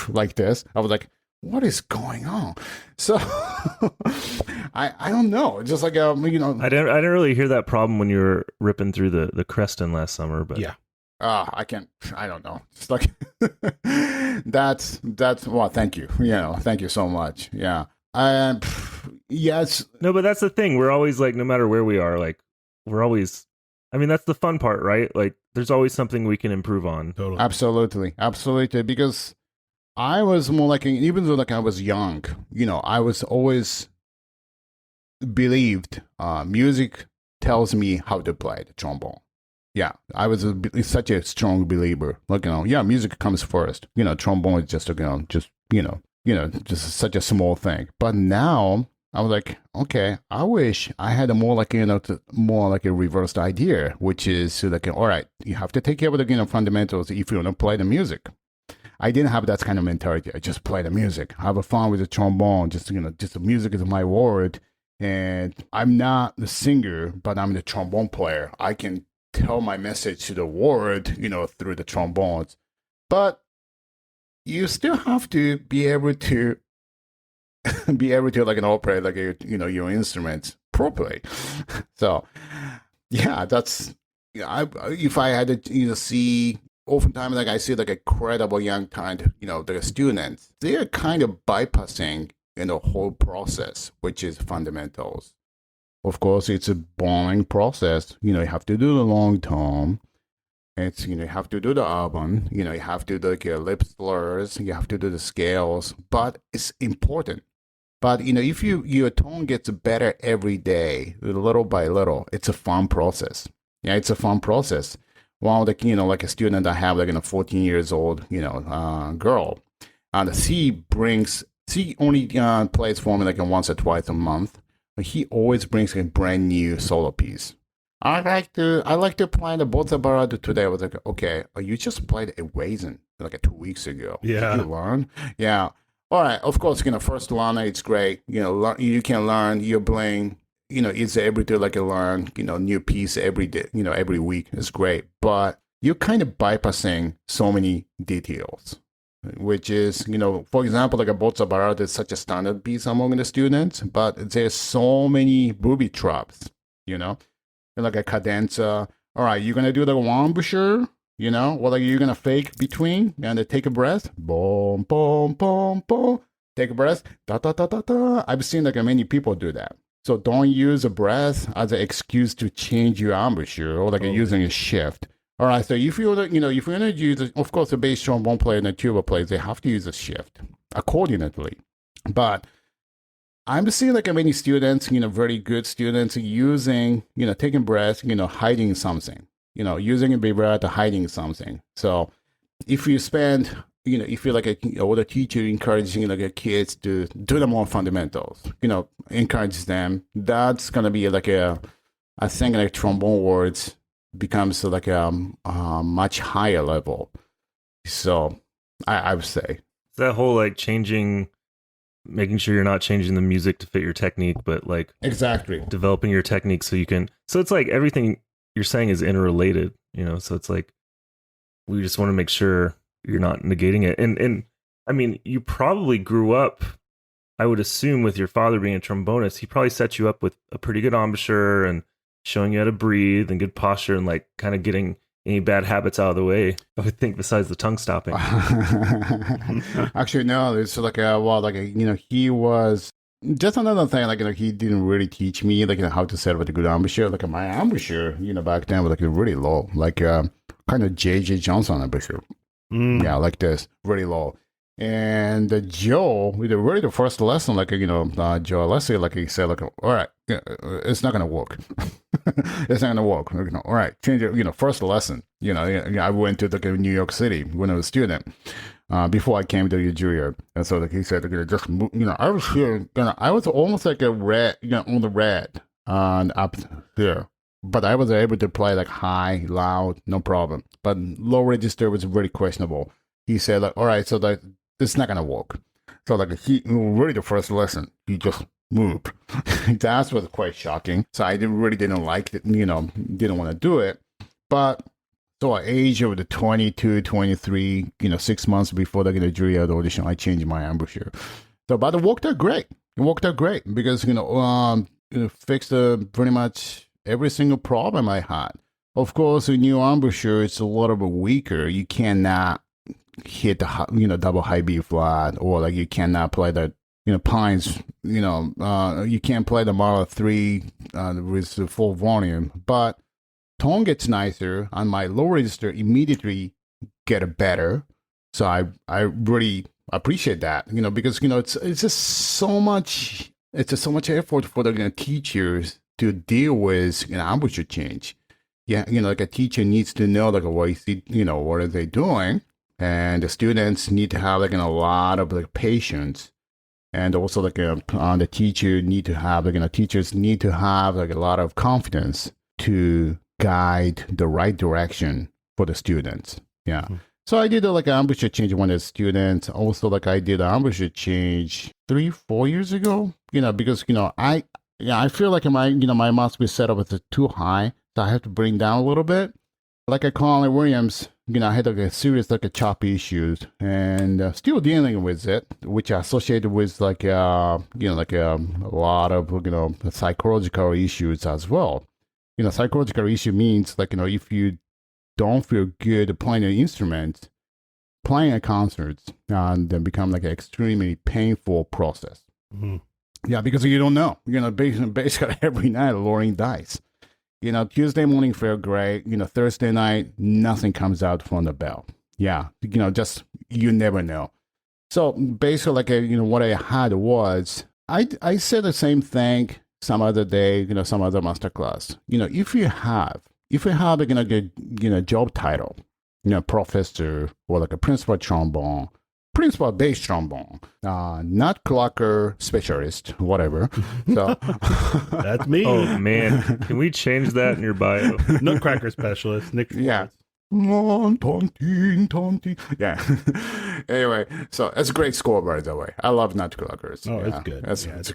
like this. I was like, what is going on? So I don't know. Just like I didn't really hear that problem when you were ripping through the Creston last summer, but yeah. I don't know. It's like that's well, thank you. Thank you so much. Yeah. Yes. No, but that's the thing. We're always like, no matter where we are, like we're always, I mean, that's the fun part, right? Like there's always something we can improve on. Totally. Absolutely. Because I was more like, even though like I was young, I was always believed music tells me how to play the trombone. Yeah, I was such a strong believer. Like, music comes first. Trombone is just, just such a small thing. But now I was like, okay, I wish I had a more like, more like a reversed idea, which is like, all right, you have to take care of the, fundamentals if you want to play the music. I didn't have that kind of mentality. I just play the music, have fun with the trombone. Just the music is my word. And I'm not the singer, but I'm the trombone player. I can tell my message to the world, through the trombones. But you still have to be able to like operate like your instruments properly. So yeah, that's if I had to see. Oftentimes, like I see like a credible young talent, the students, they're kind of bypassing the whole process, which is fundamentals. Of course, it's a boring process. You have to do the long tone. It's, you have to do the album. You have to do the lip slurs. You have to do the scales. But it's important. But, if your tone gets better every day, little by little, it's a fun process. Yeah, it's a fun process. Well, like a student I have, like a 14 years old, girl, and she only plays for me like once or twice a month, but he always brings a brand new solo piece. I like to play the Bossa Barada today. I was like, okay, you just played a Raisin like 2 weeks ago. Yeah. Did you learn? Yeah. All right. Of course, first learner, it's great. You can learn. You're playing. It's able to like learn, new piece every day, every week. It's great. But you're kind of bypassing so many details, which is, for example, like a Bossa Barada is such a standard piece among the students, but there's so many booby traps, like a cadenza. All right, you're going to do the embouchure, what are you going to fake between and take a breath? Boom, boom, boom, boom. Take a breath. Da, da, da, da, da. I've seen like many people do that. So don't use a breath as an excuse to change your embouchure or like using a shift. All right. So if you're if you're going to use, of course, the bass trombone player and the tuba player, they have to use a shift accordingly. But I'm seeing like many students, very good students using, taking breaths, hiding something, using a vibrato, hiding something. So if you spend if you're like a older teacher encouraging like a kids to do the more fundamentals, encourage them, that's gonna be like I think like trombone words becomes like a much higher level. So I would say that whole like making sure you're not changing the music to fit your technique, but like exactly developing your technique so you can. So it's like everything you're saying is interrelated, So it's like we just want to make sure you're not negating it. And I mean, you probably grew up, I would assume, with your father being a trombonist. He probably set you up with a pretty good embouchure and showing you how to breathe and good posture and like kind of getting any bad habits out of the way, I would think, besides the tongue stopping. Actually, no, it's like he was just another thing, like, he didn't really teach me, like, how to set up a good embouchure. Like, my embouchure, back then was, like, really low, like, kind of J.J. Johnson embouchure. Yeah, like this, really low. And Joe, really the first lesson, Joe, let's say, like he said, like, all right, it's not gonna work. It's not gonna work. All right, change it. First lesson. I went to New York City when I was a student. Before I came to Nigeria, and so like he said, just I was here, I was almost like a red, on the red, up there, but I was able to play like high, loud, no problem. But low register was very questionable. He said, like, all right, so that it's not gonna work. So like really the first lesson, he just moved. That was quite shocking. So I didn't like it, didn't want to do it. But so at age of the 22, 23, 6 months before the Juilliard audition, I changed my embouchure. So, but it worked out great. It worked out great because, it fixed pretty much every single problem I had. Of course, a new embouchure, it's a little bit weaker. You cannot hit the, double high B flat, or like you cannot play the, pines, you can't play the Model 3 with the full volume, but tone gets nicer and my low register immediately get better. So I really appreciate that, because, it's just so much, effort for the teachers to deal with, embouchure change. Yeah. Like a teacher needs to know, like, what what are they doing? And the students need to have, like, a lot of, like, patience. And also, like, the teacher need to have, like, teachers need to have, like, a lot of confidence to guide the right direction for the students. Yeah. Mm-hmm. So I did like an embouchure change when I was a student. Also, like, I did an embouchure change 3-4 years ago, because, I feel like my mouth be set up as too high. So I have to bring down a little bit. Like I Colin Williams, I had like a serious like a chop issues and still dealing with it, which are associated with like a lot of psychological issues as well. Psychological issue means like if you don't feel good playing an instrument, playing a concert, then become like an extremely painful process. Mm-hmm. Yeah, because you don't know. Basically every night lowering dice. Tuesday morning feel great. Thursday night, nothing comes out from the bell. Yeah, just, you never know. So basically, like, what I had was, I said the same thing some other day, some other masterclass. If you have a job title, professor or like a principal trombone, principal bass trombone, not clocker specialist, whatever. So that's me. Oh man, can we change that in your bio? Nutcracker specialist, Nick Schwartz. Yeah. Yeah. Anyway, so it's a great score, by the way. I love Nutcrackers. Oh, yeah. it's good. It's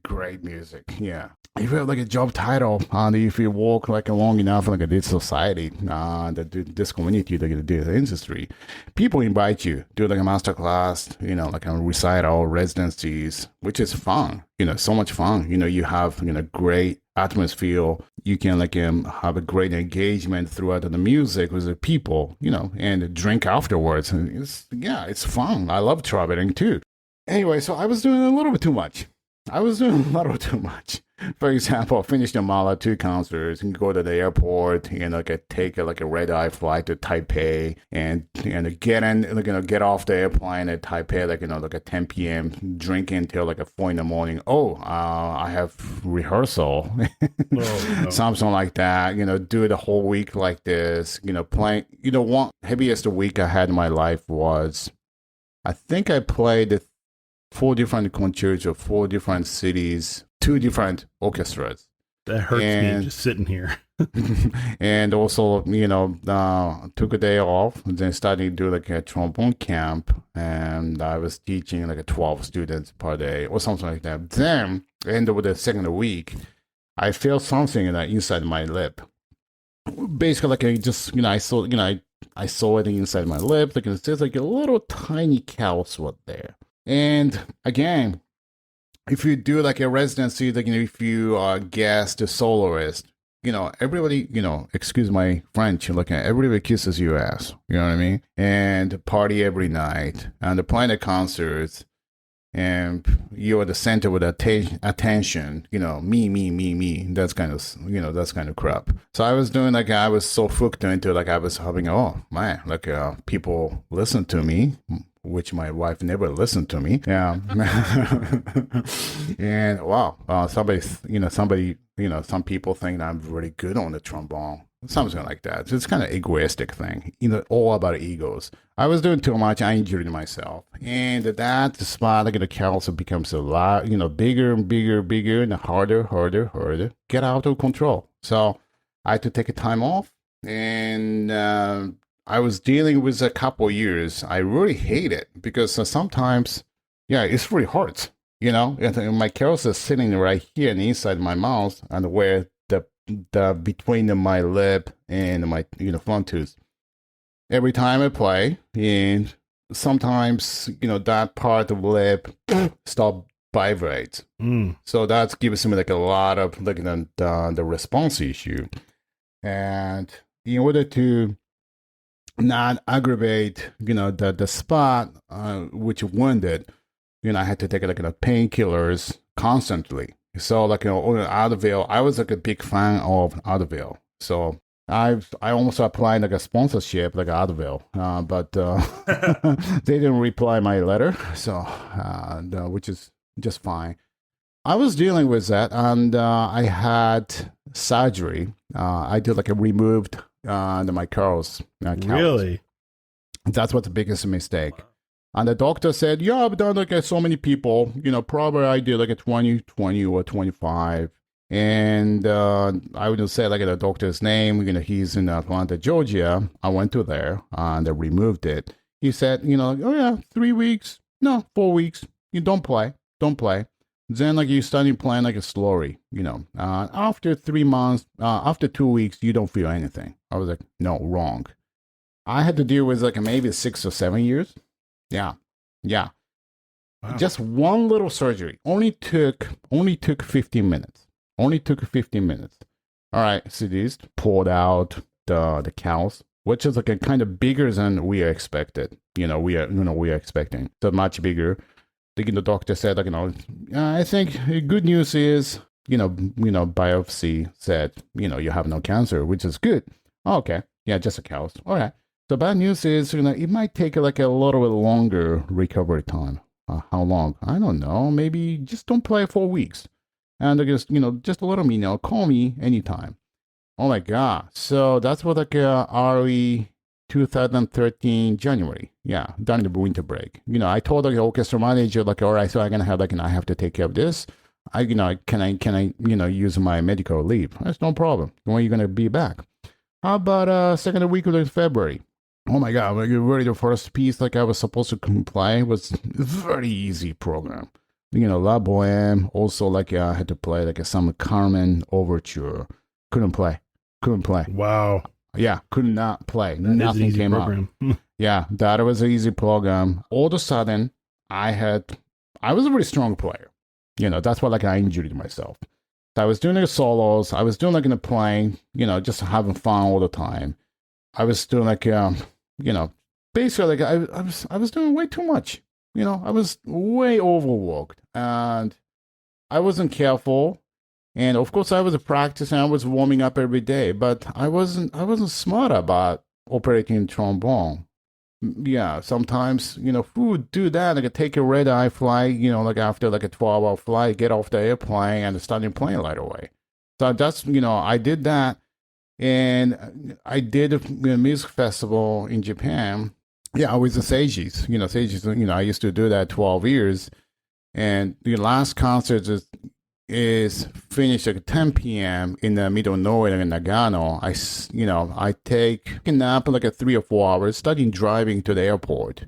great music. Yeah. If you have like a job title, and if you work like long enough like this society, this community, like this industry, people invite you to like a master class, like a recital, residencies, which is fun. So much fun. You have great atmosphere. You can like have a great engagement throughout the music with the people, and drink afterwards. And it's fun. I love traveling too. Anyway, so I was doing a little bit too much. For example, I finished the Mala 2 concerts and go to the airport and take a red-eye flight to Taipei and get off the airplane at Taipei at 10 p.m. drink until 4 in the morning. I have rehearsal, something like that. Do the whole week like this. Playing. One heaviest week I had in my life was, I think I played 4 different concerts, 4 different cities, 2 different orchestras. That hurts me just sitting here. And also, took a day off, and then started to do a trombone camp, and I was teaching 12 students per day or something like that. Then, end of the second week, I felt something inside my lip. Basically, I saw it inside my lip. It's just a little tiny callouswell there. And again, if you do a residency, if you are guest soloist, everybody, excuse my French, everybody kisses your ass, you know what I mean? And party every night, and playing the concerts, and you're the center of the attention, me, that's kind of crap. So I was doing I was so hooked into I was having, oh man, people listen to me. which my wife never listened to me. Yeah. And wow, some people think I'm really good on the trombone. Something like that. So it's kind of egoistic thing, all about egos. I was doing too much. I injured myself. And that spot, like the also becomes a lot, bigger and bigger and harder. Get out of control. So I had to take a time off. And I was dealing with a couple of years. I really hate it because sometimes, it's really hard. And my carousel is sitting right here and inside my mouth and where the between my lip and my front tooth. Every time I play, and sometimes that part of the lip stop vibrates. So that gives me like a lot of like the response issue. And in order to not aggravate the spot which wounded, I had to take like painkillers constantly. So like Advil, I was like a big fan of Advil. So I almost applied like a sponsorship like Advil, but they didn't reply my letter. So which is just fine. I was dealing with that, and I had surgery. I did like a removed my curls. Really? That's what's the biggest mistake. And the doctor said, yeah, I've done like so many people, probably I did like a 20 or 25. And I wouldn't say like the doctor's name, he's in Atlanta, Georgia. I went to there and they removed it. He said, oh yeah, 3 weeks, no, 4 weeks. You don't play. Then like you started playing like a slowly, after 3 months, after 2 weeks, you don't feel anything. I was like, no, wrong. I had to deal with like maybe 6 or 7 years. Yeah. Wow. Just one little surgery. Only took 15 minutes. All right, so these pulled out the cows, which is like a kind of bigger than we expected. We are expecting. So much bigger. The doctor said, like, I think the good news is, biopsy said, you have no cancer, which is good. Oh, okay. Yeah, just a cows. All right. The bad news is, it might take like a little bit longer recovery time. How long? I don't know. Maybe just don't play 4 weeks. And I guess, just let me know. Call me anytime. Oh my God. So that's what like early 2013 January. Yeah, during the winter break. I told the orchestra manager, like, all right, so I'm going to have like, I have to take care of this. Can I use my medical leave? That's no problem. When are you going to be back? How about second week of February? Oh my God, like really the first piece like I was supposed to comply was a very easy program. La Boheme, also like I had to play like some Carmen overture. Couldn't play. Wow. Yeah, could not play. That Nothing came program. up. Yeah, that was an easy program. All of a sudden, I was a very strong player. That's why like I injured myself. So I was doing like solos. I was doing like in the playing, just having fun all the time. I was doing like, basically like I was doing way too much. I was way overworked and I wasn't careful. And of course I was practicing, I was warming up every day, but I wasn't smart about operating trombone. Yeah, sometimes, who would do that? Like take a red eye flight, like after like a 12-hour flight, get off the airplane and start playing right away. So that's, I did that. And I did a music festival in Japan. Yeah, with the Sages. Sages, I used to do that 12 years. And the last concert is finished at 10 p.m. in the middle of nowhere in Nagano. I take a nap like 3 or 4 hours, starting driving to the airport,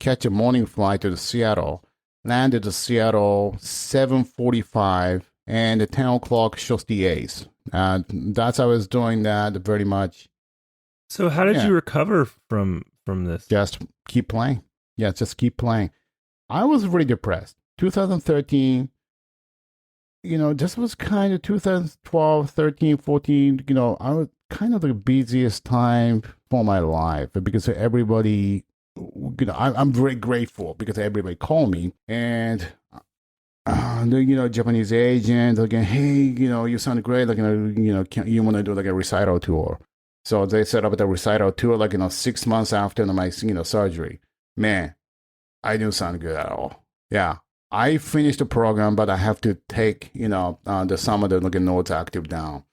catch a morning flight to Seattle, landed to Seattle 7:45, and at 10 o'clock shows the A's. And that's how I was doing that very much. So how did you recover from this? Just keep playing. Yeah, just keep playing. I was really depressed. 2013, this was kind of 2012, 13, 14, I was kind of the busiest time for my life because everybody, I'm very grateful because everybody called me and the Japanese agent again, hey, you sound great, like you want to do like a recital tour. So they set up the recital tour like 6 months after my surgery. Man, I didn't sound good at all. Yeah. I finished the program, but I have to take, some of the like, notes active down.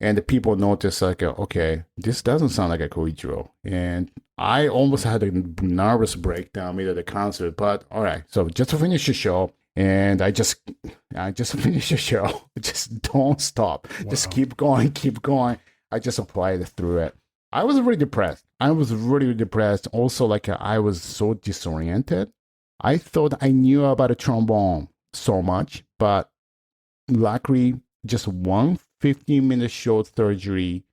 And the people notice like, okay, this doesn't sound like a Ko-ichiro. And I almost had a nervous breakdown mid of the concert. But all right, so just to finish the show, and I just finished the show. Just don't stop. Wow. Just keep going, keep going. I just applied through it. I was really depressed. Also, like I was so disoriented. I thought I knew about a trombone so much, but luckily, just one 15-minute short surgery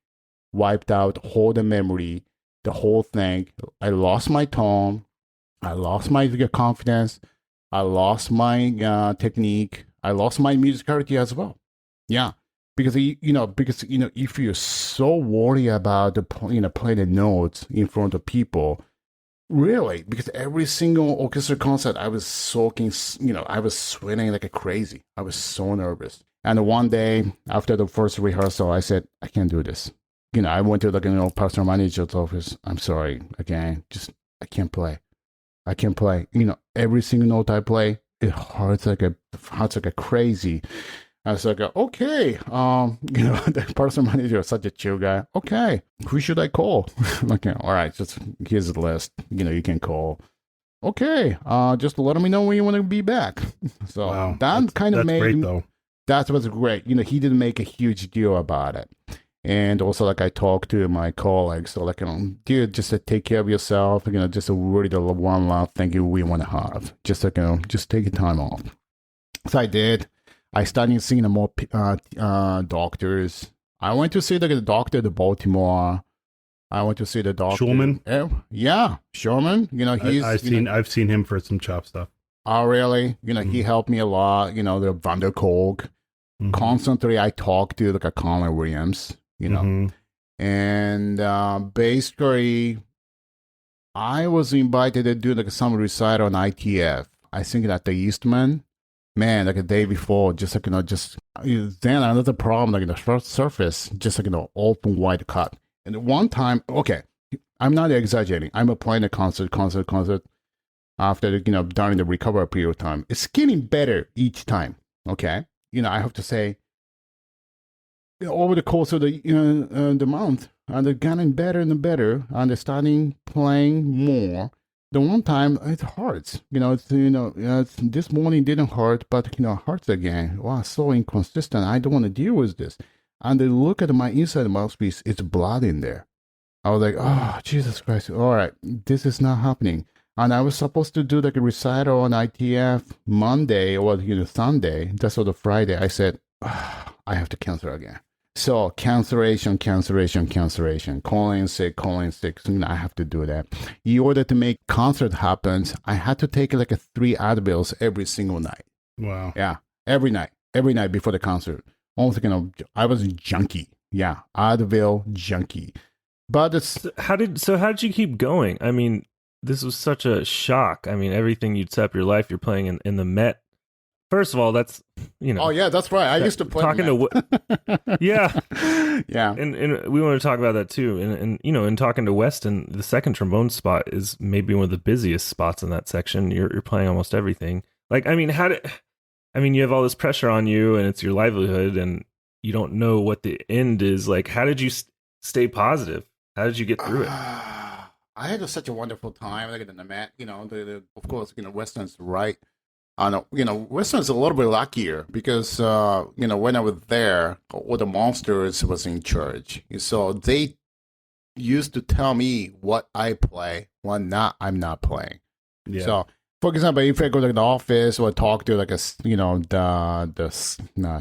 wiped out all the memory, the whole thing. I lost my tone. I lost my confidence. I lost my technique. I lost my musicality as well. Yeah, because if you're so worried about playing the notes in front of people, really, because every single orchestra concert, I was soaking. I was sweating like a crazy. I was so nervous. And one day after the first rehearsal, I said, I can't do this. I went to the pastor manager's office. I'm sorry, again, I can't play. I can't play. Every single note I play, it hurts like a crazy. I was like, okay, the pastor manager is such a chill guy. Okay, who should I call? Okay, all right, just here's the list. You can call. Okay, just let me know when you want to be back. So wow. that kind of made great, though. That was great. He didn't make a huge deal about it. And also, like, I talked to my colleagues, so like, dude, just take care of yourself. Just really the one last thing we want to have. Just just take your time off. So I did. I started seeing more doctors. I went to see the doctor in Baltimore. I went to see the doctor. Schulman? Yeah, Schulman. I've seen him for some chop stuff. Oh, really? He helped me a lot. The Van der Kolk. Mm-hmm. Constantly, I talked to a Colin Williams, Mm-hmm. And basically, I was invited to do some recital on ITF. I think at the Eastman, man, a day before, then another problem, the first surface, just open wide cut. And one time, okay, I'm not exaggerating. I'm playing a concert. After during the recovery period of time, it's getting better each time. Okay. I have to say, over the course of the month, and they're getting better and better, and they're starting playing more. The one time it hurts, this morning didn't hurt, but hurts again. Wow, so inconsistent. I don't want to deal with this. And they look at my inside mouthpiece, it's blood in there. I was like, oh, Jesus Christ! All right, this is not happening. And I was supposed to do a recital on ITF Monday or Sunday. That's the Friday. I said, I have to cancel again. So cancellation. Calling sick. I have to do that. In order to make concert happen, I had to take 3 Advils every single night. Wow. Yeah, every night before the concert. Almost I was junkie. Yeah, Advil junkie. But it's how did you keep going? I mean, this was such a shock. I mean, everything you'd set up your life, you're playing in the Met. First of all, that's, Oh, yeah, that's right. I used to play yeah. Yeah. And we want to talk about that too. And in talking to Weston, the second trombone spot is maybe one of the busiest spots in that section. You're playing almost everything. Like, I mean, you have all this pressure on you and it's your livelihood and you don't know what the end is. Like, how did you stay positive? How did you get through it? I had such a wonderful time. Like in the Met, of course, Weston's right. Weston's a little bit luckier because, when I was there, all the monsters was in charge. So they used to tell me what I play, what I'm not playing. Yeah. So, for example, if I go to the office or talk to the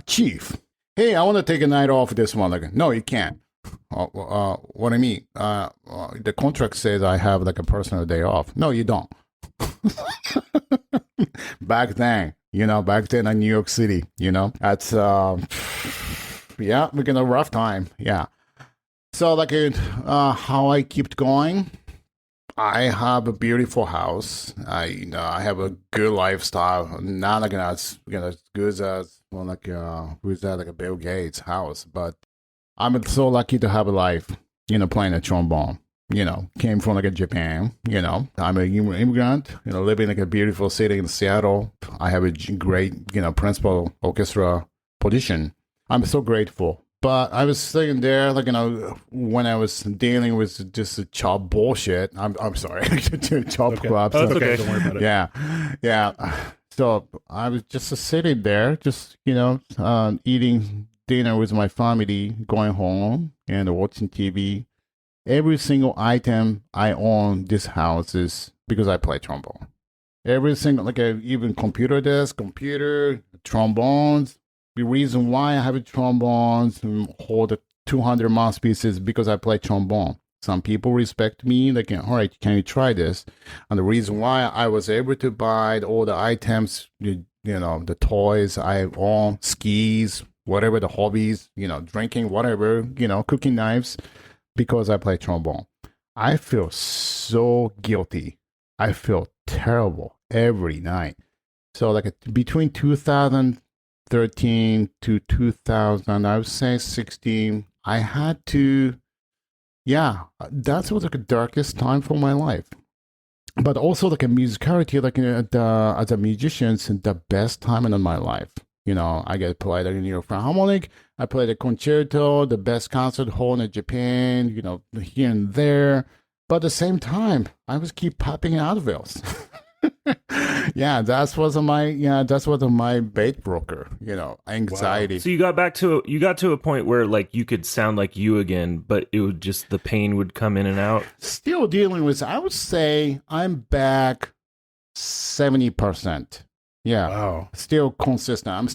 chief, hey, I want to take a night off this one. Like, no, you can't. What I mean, the contract says I have a personal day off. No, you don't. Back then in New York City, that's we're gonna rough time. Yeah. So how I kept going, I have a beautiful house. I have a good lifestyle. Not as good as who's that, like a Bill Gates house, but I'm so lucky to have a life, playing a trombone. came from like a Japan. I'm an immigrant, living like a beautiful city in Seattle. I have a great, principal orchestra position. I'm so grateful. But I was sitting there, like, when I was dealing with just chop bullshit. I'm sorry, chop clubs. Oh, okay. Don't worry about it. Yeah. So I was just sitting there, just, eating dinner with my family, going home and watching TV. Every single item I own this house is because I play trombone. Every single, like, even computer desk, trombones. The reason why I have trombones and hold 200 mouthpieces because I play trombone. Some people respect me. They can, all right, can you try this? And the reason why I was able to buy all the items, the toys I own, skis, whatever the hobbies, drinking, whatever, cooking knives, because I play trombone. I feel so guilty. I feel terrible every night. So like between 2013 to 2000, I would say 16, I had to, that was like the darkest time for my life. But also like a musicality, like as a musician, it's the best time in my life. I get to play the New York Philharmonic. I play the concerto, the best concert hall in Japan, here and there. But at the same time, I was keep popping Advils. That's what my bait broker, anxiety. Wow. So you got to a point where like you could sound like you again, but it would just, the pain would come in and out. Still dealing with, I would say I'm back 70%. Yeah. Wow. Still consistent. I'm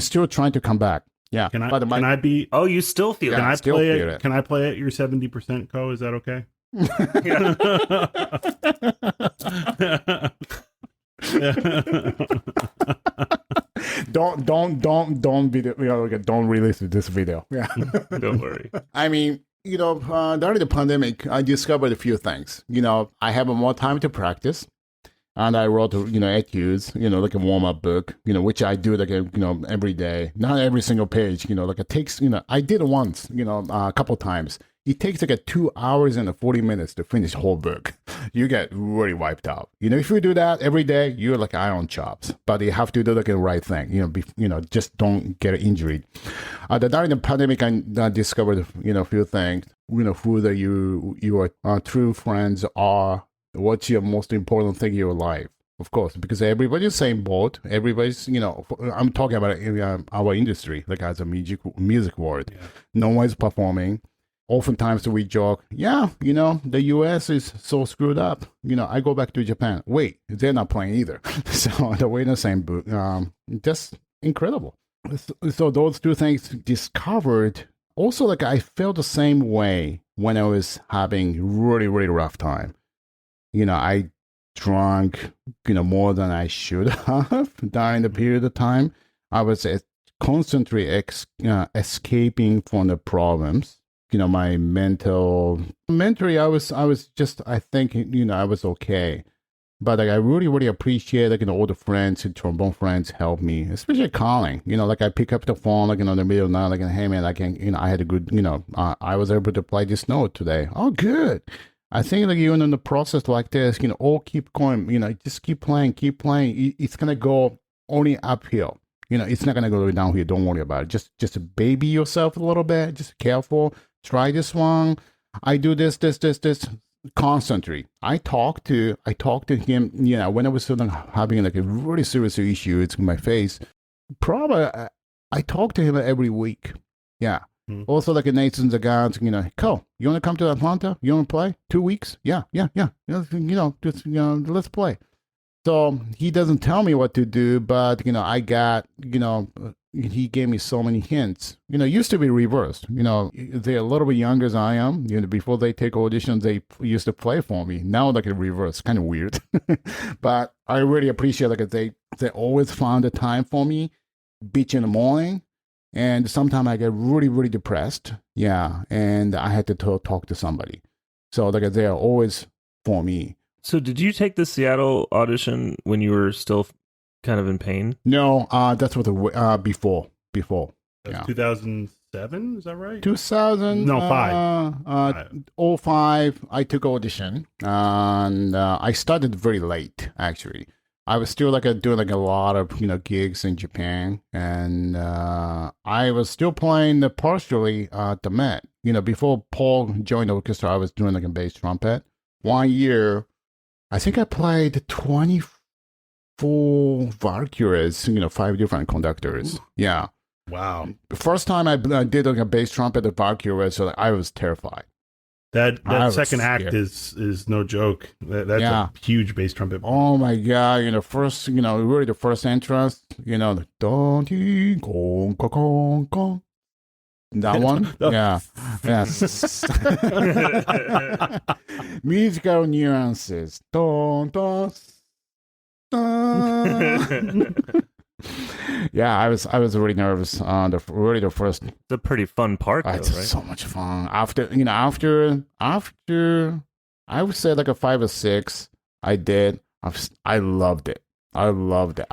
still trying to come back. Yeah. Can I be? Oh, you still feel Can it? I still play feel it? it. Can I play at your 70%, Ko? Is that okay? Don't release this video. Yeah. Don't worry. I mean, during the pandemic, I discovered a few things. I have more time to practice. And I wrote, etudes, like a warm-up book, which I do like, every day. Not every single page, like it takes, I did it once, a couple times. It takes like 2 hours and 40 minutes to finish the whole book. You get really wiped out. If you do that every day, you're like iron chops. But you have to do like the right thing. Just don't get injured. During the pandemic, I discovered, a few things. Who your true friends are. What's your most important thing in your life? Of course, because everybody's same boat. Everybody's, I'm talking about our industry, like as a music world. Yeah. No one's performing. Oftentimes we joke, the US is so screwed up. I go back to Japan. Wait, they're not playing either. So we're in the same boat. Just incredible. So those two things discovered. Also, like I felt the same way when I was having really, really rough time. I drank, more than I should have during the period of time. I was constantly escaping from the problems. My mentally, I think, I was okay. But like, I really, really appreciate, like, all the friends, trombone friends help me, especially calling, like I pick up the phone, like, in the middle of the night, like, hey man, I can, I had a good, I was able to play this note today. Oh, good. I think like even in the process like this, all keep going, just keep playing. It's going to go only uphill. It's not going to go downhill. Don't worry about it. Just baby yourself a little bit. Just careful. Try this one. I do this constantly. I talk to him, when I was having like a really serious issue, it's in my face. Probably I talk to him every week. Yeah. Also, like a Nathan Zagan, Ko, you want to come to Atlanta? You want to play? 2 weeks? Yeah. Let's play. So he doesn't tell me what to do, but, I got, he gave me so many hints. Used to be reversed. They're a little bit younger as I am. Before they take auditions, they used to play for me. Now, like a reverse, kind of weird. But I really appreciate, like, they always found the time for me, bitch in the morning. And sometimes I get really, really depressed. Yeah. And I had to talk to somebody. So like they're always for me. So did you take the Seattle audition when you were still kind of in pain? No, that's what before. That's 2016. 2007, is that right? 2000. No, 5. 05, I took audition, and I started very late, actually. I was still doing a lot of gigs in Japan, and I was still playing partially at the Met. Before Paul joined the orchestra, I was doing a bass trumpet. 1 year, I think I played 24 Valkyries, 5 different conductors. Yeah. Wow. The first time I did a bass trumpet at Valkyries, so I was terrified. That was second act scared. is no joke. That's Yeah. a huge bass trumpet. Oh my god! First, really the first entrance, the Donkey Kong Kong Kong. That one, yeah, yes. Musical nuances. Don, don, don. Yeah, I was really nervous on the first. It's a pretty fun part, though, It's right? so much fun. After I would say a 5 or 6. I did. I loved it. I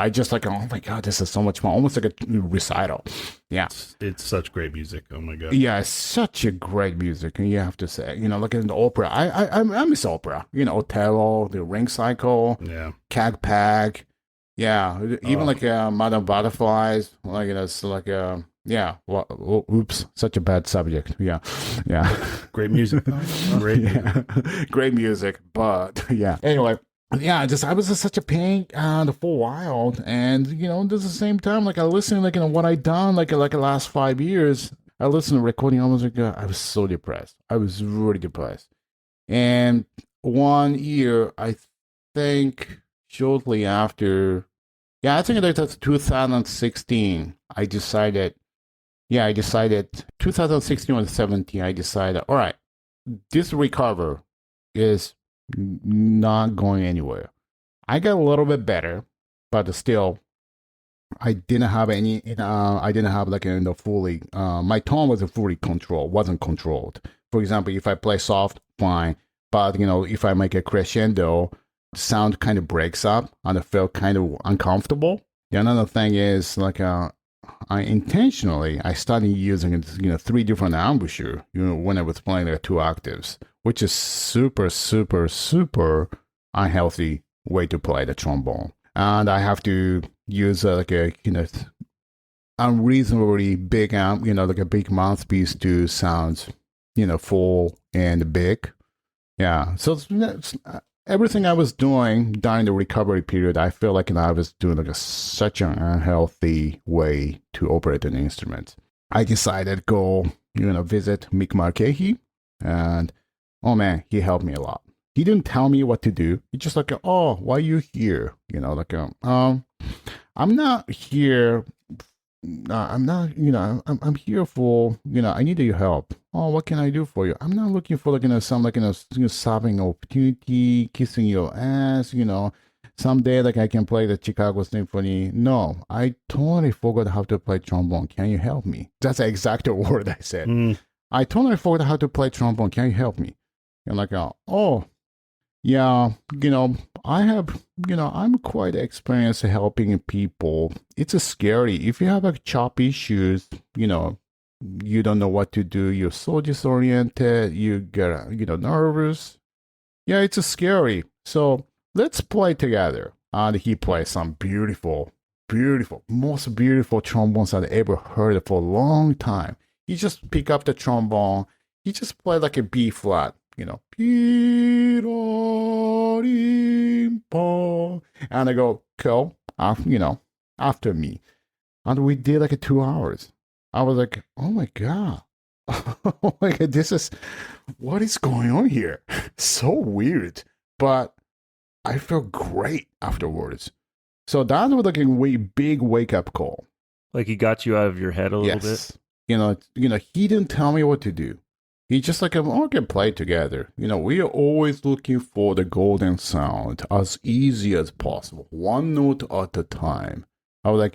just oh my god, this is so much fun. Almost like a recital. Yeah. It's such great music. Oh my god. Yeah, it's such a great music, and you have to say, like in the opera. I miss opera. Othello, the Ring Cycle, Yeah. Cagpack. Yeah, even Madame Butterflies. Yeah. Well, oops, such a bad subject. Yeah. Great music. Great music. Yeah. Great music, but yeah. Anyway, yeah, I was just such a pain for a while, and at the same time, I listened what I done the last 5 years. I listened to recording almost I was so depressed. I was really depressed, and 1 year I think shortly after, I think that's 2016. I decided 2016 or 17. I decided, all right, this recover is not going anywhere. I got a little bit better, but still, I didn't have any. I didn't have fully. My tone wasn't fully controlled. Wasn't controlled. For example, if I play soft, fine. But if I make a crescendo, sound kind of breaks up, and I feel kind of uncomfortable. The another thing is I intentionally started using 3 different embouchure when I was playing 2 octaves, which is super unhealthy way to play the trombone. And I have to use unreasonably big amp, a big mouthpiece to sound full and big. Yeah, so everything I was doing during the recovery period, I feel I was doing such an unhealthy way to operate an instrument. I decided go, visit Mick Markehi, and oh man, he helped me a lot. He didn't tell me what to do. He just oh, why are you here? I'm not here. I'm not, I'm here for, I need your help. Oh, what can I do for you? I'm not looking for some sobbing opportunity, kissing your ass, someday I can play the Chicago Symphony. No, I totally forgot how to play trombone. Can you help me? That's the exact word I said. I totally forgot how to play trombone. Can you help me? And oh, yeah, I have, I'm quite experienced helping people. It's scary. If you have chop issues, you don't know what to do. You're so disoriented. You get, nervous. Yeah, it's scary. So let's play together. And he plays some beautiful, most beautiful trombones I've ever heard for a long time. He just pick up the trombone. He just played a B flat. And I go, Ko, after me. And we did 2 hours. I was oh my God. Oh my God, what is going on here? So weird. But I felt great afterwards. So that was a big wake up call. He got you out of your head a little bit? He didn't tell me what to do. He just we can play together. We are always looking for the golden sound as easy as possible, 1 note at a time. I was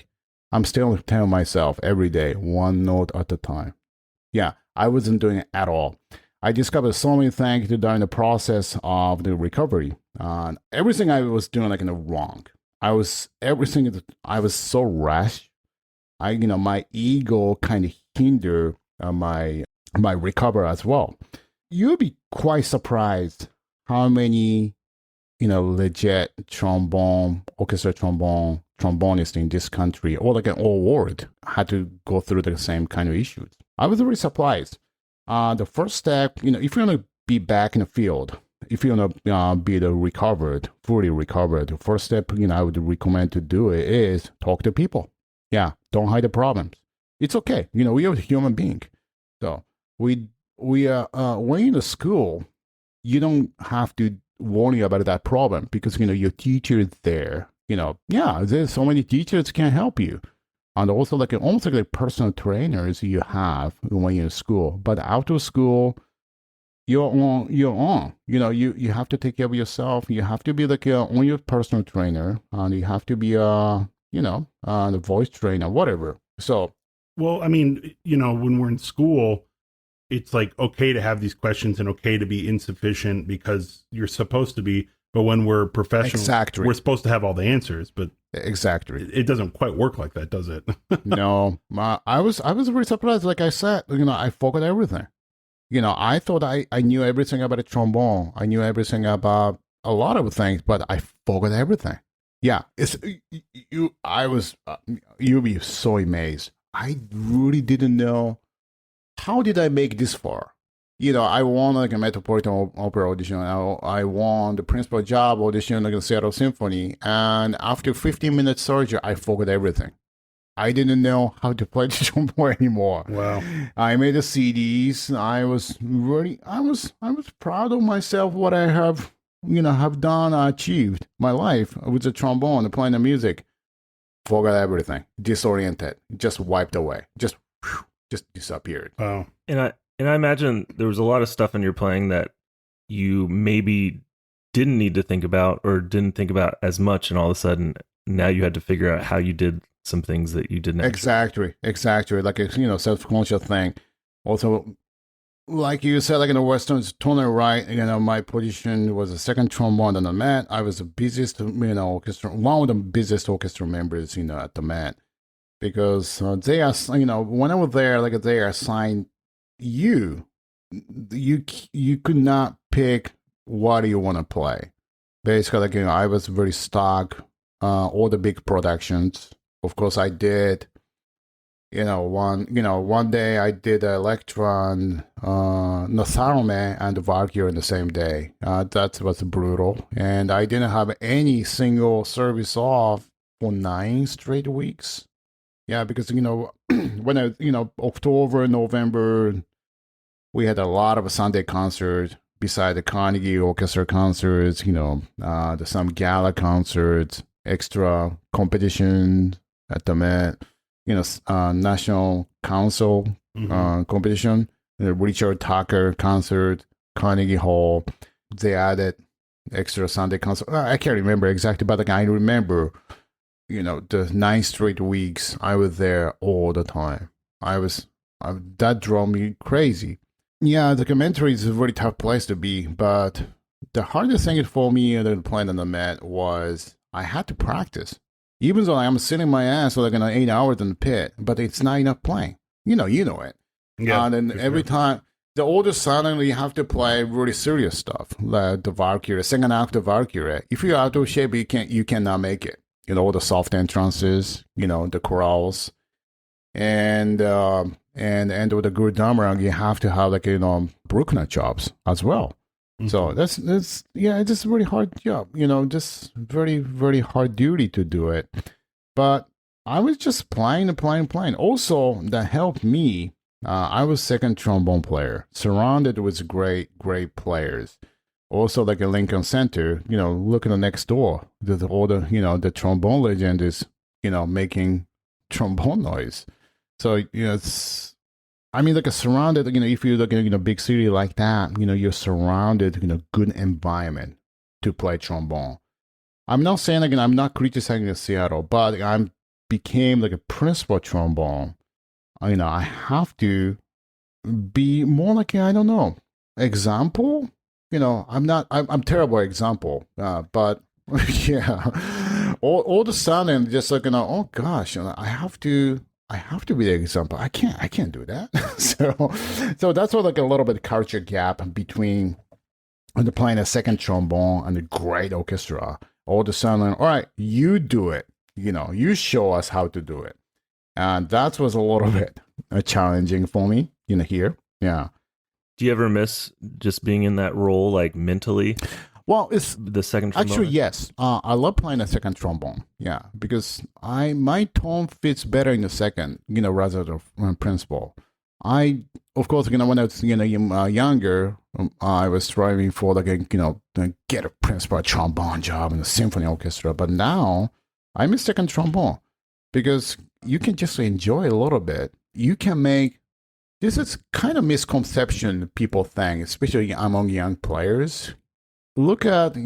I'm still telling myself every day, 1 note at a time. Yeah, I wasn't doing it at all. I discovered so many things during the process of the recovery. Everything I was doing wrong. I was so rash. My ego kind of hindered my recovery as well. You'll be quite surprised how many legit orchestra trombonists in this country, or like in all world, had to go through the same kind of issues. I was really surprised. The first step, if you want to be back in the field, if you want to be fully recovered, the first step, I would recommend to do it is talk to people. Yeah, don't hide the problems. It's okay. We are a human being. So we are, when you're in the school, you don't have to worry about that problem because, your teacher is there. There's so many teachers can help you. And also almost like personal trainers you have when you're in school. But out of school, you're on your own. You have to take care of yourself. You have to be on your personal trainer, and you have to be the voice trainer, whatever. So, well, I mean, when we're in school, it's like okay to have these questions and okay to be insufficient because you're supposed to be. But when we're professional, we're supposed to have all the answers. But exactly, it doesn't quite work like that, does it? No, I was really surprised. Like I said, I forgot everything. I thought I knew everything about a trombone. I knew everything about a lot of things, but I forgot everything. Yeah, you'll be so amazed. I really didn't know. How did I make this far? I won a Metropolitan Opera audition. I won the principal job audition at the Seattle Symphony. And after 15 minutes surgery, I forgot everything. I didn't know how to play the trombone anymore. Wow. I made the CDs. I was proud of myself, what I have done, achieved my life with the trombone, playing the music. Forgot everything. Disoriented. Just wiped away. Just disappeared. Wow. And I imagine there was a lot of stuff in your playing that you maybe didn't need to think about or didn't think about as much, and all of a sudden now you had to figure out how you did some things that you didn't. Exactly. Like a self-conscious thing. Also, like you said, like in the Western tonal right, my position was a second trombone on the mat. I was the busiest, orchestra, one of the busiest orchestra members, at the mat, because they are, when I was there, they assigned you could not pick what you want to play. Basically, I was very stuck. All the big productions, of course, I did. One day I did Electron, Salome, and Valkyrie in the same day. That was brutal, and I didn't have any single service off for 9 straight weeks. Yeah, because when October, November, we had a lot of Sunday concerts beside the Carnegie Orchestra concerts, some gala concerts, extra competition at the Met, National Council competition, the Richard Tucker concert, Carnegie Hall. They added extra Sunday concert. I can't remember exactly, but I remember, the 9 straight weeks I was there all the time. That drove me crazy. Yeah, the commentary is a very tough place to be, but the hardest thing for me playing on the mat was I had to practice. Even though I'm sitting my ass for 8 hours in the pit, but it's not enough playing. You know it. Yeah. And then every time, the older suddenly you have to play really serious stuff, like the Valkyrie, second act of Valkyrie. If you're out of shape, you cannot make it. All the soft entrances, the chorals, and with the good drummer, you have to have Bruckner chops as well. Mm-hmm. So that's it's just a really hard job. Just very, very hard duty to do it. But I was just playing. Also, that helped me. I was second trombone player, surrounded with great players. Also, like a Lincoln Center, looking next door, all the trombone legend is, making trombone noise. So, it's, surrounded, if you look at, a big city like that, you're surrounded in a good environment to play trombone. I'm not saying, I'm not criticizing Seattle, but I became a principal trombone. I have to be more I don't know, example. I'm terrible example, but yeah, all of a sudden, just oh gosh, I have to I have to be the example. I can't do that. So that's what like a little bit culture gap between playing a second trombone and a great orchestra. All of a sudden, all right, you do it. You show us how to do it. And that was a little bit challenging for me, here. Yeah. Do you ever miss just being in that role, like mentally? Well, it's the second trombone? Actually, yes. I love playing a second trombone. Yeah, because my tone fits better in the second, rather than principal. Of course, when I was younger, I was striving for get a principal trombone job in the symphony orchestra. But now I'm a second trombone because you can just enjoy a little bit. You can make this is kind of misconception people think, especially among young players. Look at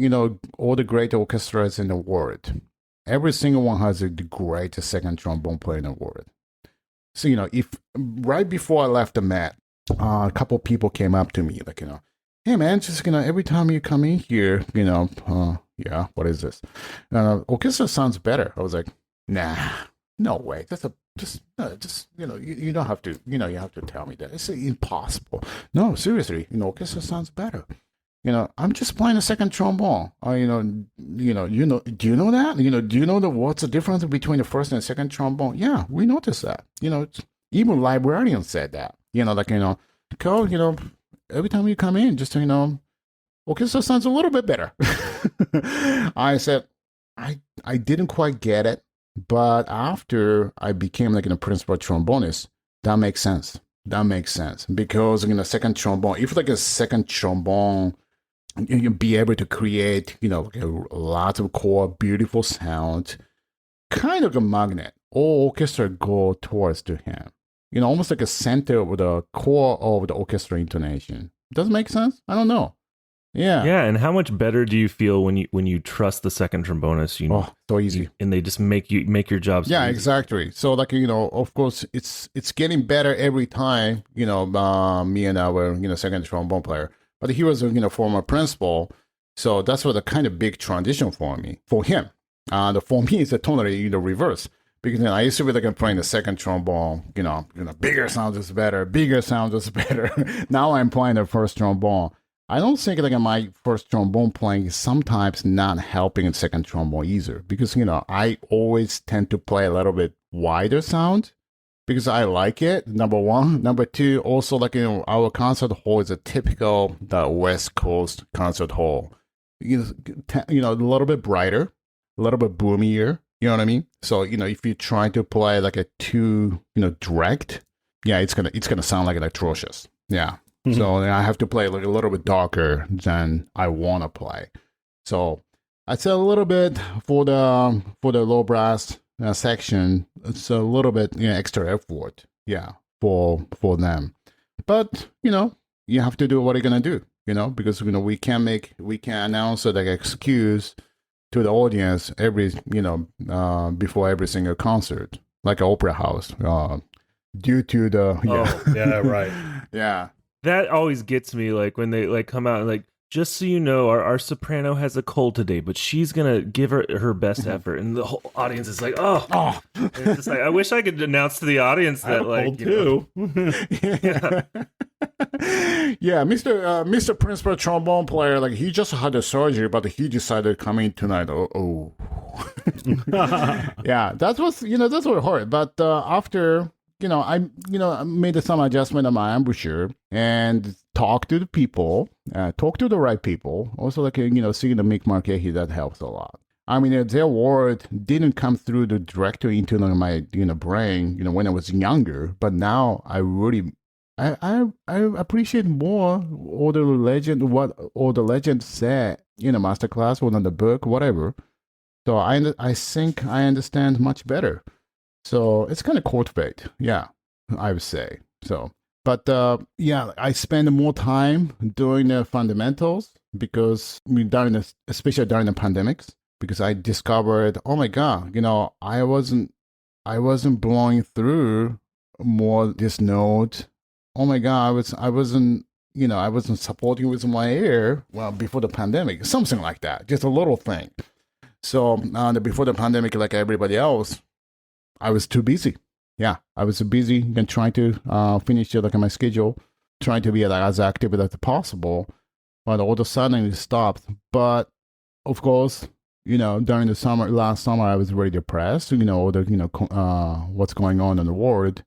all the great orchestras in the world. Every single one has the greatest second trombone player in the world. So if right before I left the Met, a couple people came up to me like hey man, just every time you come in here, yeah, what is this? Orchestra sounds better. I was like, nah, no way. That's you don't have to you have to tell me that. It's impossible. No, seriously, orchestra sounds better. I'm just playing a second trombone. Do you know that? Do you know what's the difference between the first and second trombone? Yeah, we noticed that. Even librarians said that. Ko, every time you come in, just orchestra sounds a little bit better. I said, I didn't quite get it, but after I became a principal trombonist, that makes sense. That makes sense because second trombone, if a second trombone, you can be able to create, a lot of core, beautiful sound, kind of a magnet. All orchestra go towards to him. Almost like a center of the core of the orchestra intonation. Does it make sense? I don't know. Yeah. Yeah, and how much better do you feel when you trust the second trombonist? Oh, so easy. And they just make your job so yeah, easy. Exactly. So of course, it's getting better every time, me and our, second trombone player. But he was a former principal, so that's what a kind of big transition for him. And for me, it's a totally reverse because I used to be playing the second trombone. Bigger sound is better. Bigger sound is better. Now I'm playing the first trombone. I don't think my first trombone playing is sometimes not helping the second trombone either because I always tend to play a little bit wider sound. Because I like it, number one. Number two, also our concert hall is a typical West Coast concert hall. A little bit brighter, a little bit boomier. You know what I mean? So if you try to play a too direct, yeah, it's gonna sound atrocious. Yeah. Mm-hmm. So I have to play a little bit darker than I want to play. So I'd say a little bit for the low brass section, it's a little bit extra effort, yeah, for them. But you have to do what you're gonna do, because we can't announce excuse to the audience every before every single concert, like an opera house, due to the yeah right yeah. That always gets me, when they come out and just so you know, our soprano has a cold today, but she's gonna give her best effort, and the whole audience is like, oh. It's just I wish I could announce to the audience that cold too. Yeah. Yeah, Mr. Principal trombone player, he just had a surgery, but he decided to come in tonight. Oh. Yeah, that was hard. But after I made some adjustment on my embouchure and talk to the people, talk to the right people. Also, seeing the Mick Marquetti, that helps a lot. I mean, their word didn't come through directly into my brain, when I was younger. But now I really, I appreciate more all the what all the legends said in a masterclass or in the book, whatever. So I think I understand much better. So it's kind of cultivate, yeah, I would say. So, but yeah, I spend more time doing the fundamentals because especially during the pandemics, because I discovered, oh my God, I wasn't blowing through more this note. Oh my God, I wasn't supporting with my ear before the pandemic, something like that, just a little thing. So before the pandemic, like everybody else, I was too busy. yeah, I was busy and trying to finish like my schedule, trying to be like, as active as possible. But all of a sudden it stopped. But of course, during the last summer, I was very depressed. All the what's going on in the world.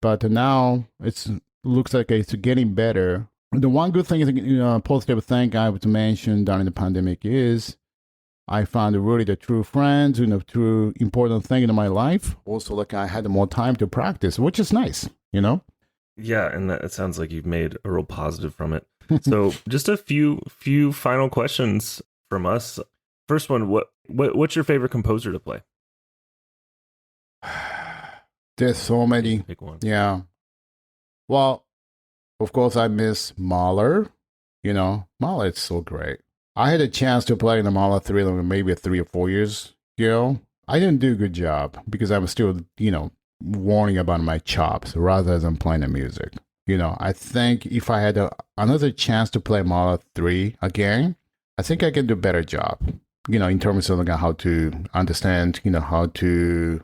But now it looks like it's getting better. The one good thing is, positive thing I would mention during the pandemic is I found really the true friends, true important thing in my life. Also, like I had more time to practice, which is nice, Yeah, and it sounds like you've made a real positive from it. So, just a few final questions from us. First one, what's your favorite composer to play? There's so many. Pick one. Yeah. Well, of course, I miss Mahler. Mahler is so great. I had a chance to play in the Mahler 3, maybe 3 or 4 years ago. I didn't do a good job because I was still, worrying about my chops rather than playing the music. I think if I had another chance to play Mahler 3 again, I think I can do a better job, in terms of how to understand, how to,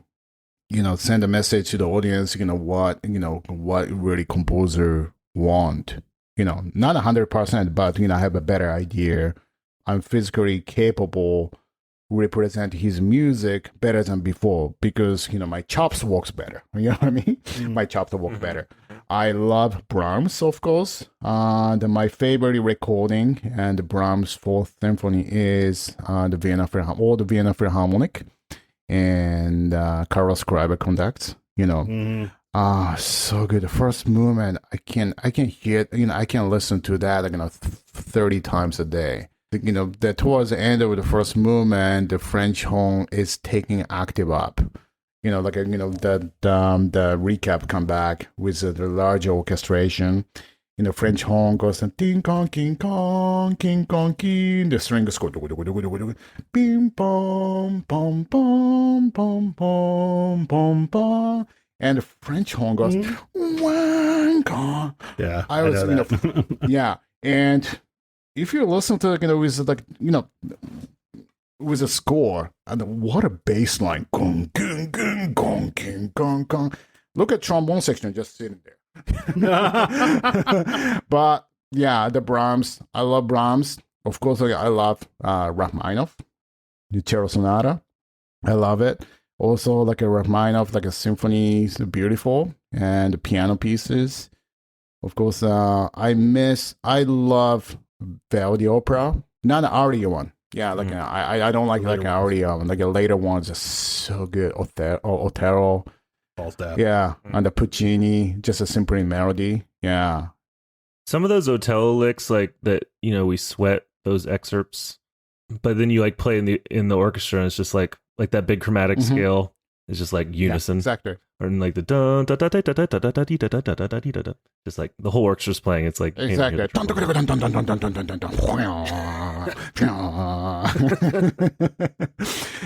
send a message to the audience, what really composer want, not 100%, but, I have a better idea. I'm physically capable represent his music better than before because my chops works better. You know what I mean? My chops work better. I love Brahms, of course. My favorite recording and Brahms Fourth Symphony is the Vienna Philharmonic and Carlos Kreiber conducts. So good. The first movement, I can hear it. I can listen to that 30 times a day. That towards the end of the first movement, the French horn is taking octave up. The recap come back with the larger orchestration. French horn goes ding kong, king kong, king kong, king. The strings go bim bom bom bom bom bom bom bom, and the French horn goes wang kong. Yeah, I was yeah, and if you listen to with a score and what a bass line, gong, gong, gong, gong, gong, gong, gong. Look at trombone section just sitting there. But yeah, the Brahms, I love Brahms. Of course, I love Rachmaninoff, the cello sonata. I love it. Also, like a Rachmaninoff, like a symphony is beautiful, and the piano pieces. Of course, I love Verdi opera, not an aria one. Yeah, I don't like an aria one. Like a later one is just so good. Otero. Falstaff. Yeah, and the Puccini, just a simple melody. Yeah. Some of those Otello licks, like that, we sweat those excerpts, but then you play in the orchestra, and it's just like that big chromatic scale is just like unison. Yeah, exactly. Or in the dun da da da da da da da da da da da da da, just like the whole orchestra's playing. It's like exactly.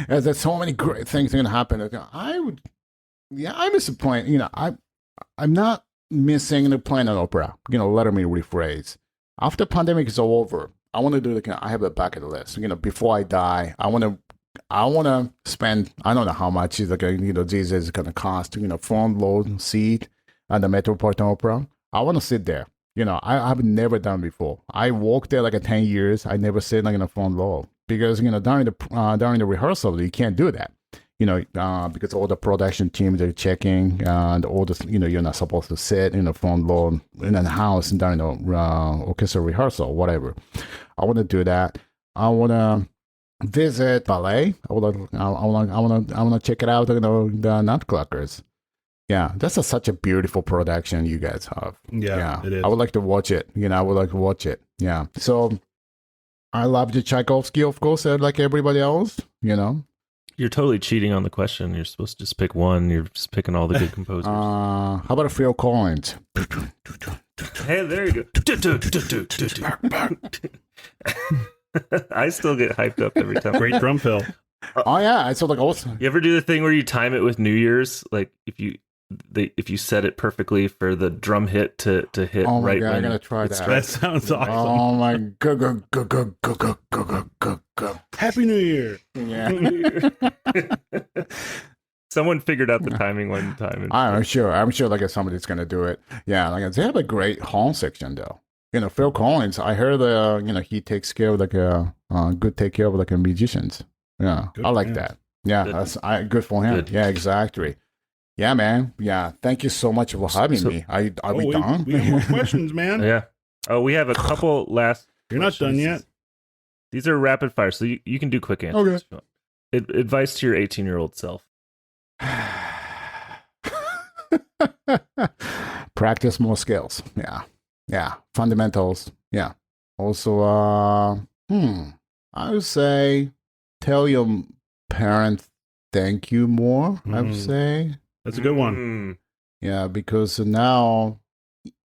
There's so many great things going to happen. I'm disappointed. I'm not missing the playing an opera. Let me rephrase. After pandemic is over, I want to do I have a bucket list. Before I die, I want to spend. I don't know how much is these is going to cost. Front load seat at the Metropolitan Opera. I want to sit there. I've never done before. I worked there 10 years. I never sit in a front row because during the rehearsal you can't do that. Because all the production teams are checking, and all the you're not supposed to sit in the front row in a house during the orchestra rehearsal, whatever. I want to do that. I want to visit ballet. I want to check it out. The Nutcrackers. Yeah, that's such a beautiful production you guys have. Yeah, it is. I would like to watch it. I would like to watch it. Yeah. So I love the Tchaikovsky, of course, like everybody else. You're totally cheating on the question. You're supposed to just pick one. You're just picking all the good composers. How about Phil Collins? Hey, there you go. I still get hyped up every time. Great drum fill. Oh yeah, I saw also. You ever do the thing where you time it with New Year's? Like if you set it perfectly for the drum hit to hit oh my right God, when I gotta try that. That sounds awesome. Oh my God. Happy New Year. Yeah. Someone figured out the timing one time. I'm sure like somebody's gonna do it. Yeah, like they have a great horn section though. Phil Collins, I heard he takes care of take care of like musicians. Yeah, Good I like man. that. Yeah, Good. that's good for him. Good. Yeah, exactly. Yeah, man. Yeah, thank you so much for having me. Are we done? We have more questions, man. Yeah. Oh, we have a couple last. You're not done yet. These are rapid fire, so you can do quick answers. Okay. If you want. Advice to your 18-year-old self. Practice more skills. Yeah, fundamentals. Yeah. Also, I would say tell your parents thank you more. I would say. That's a good one. Yeah, because now,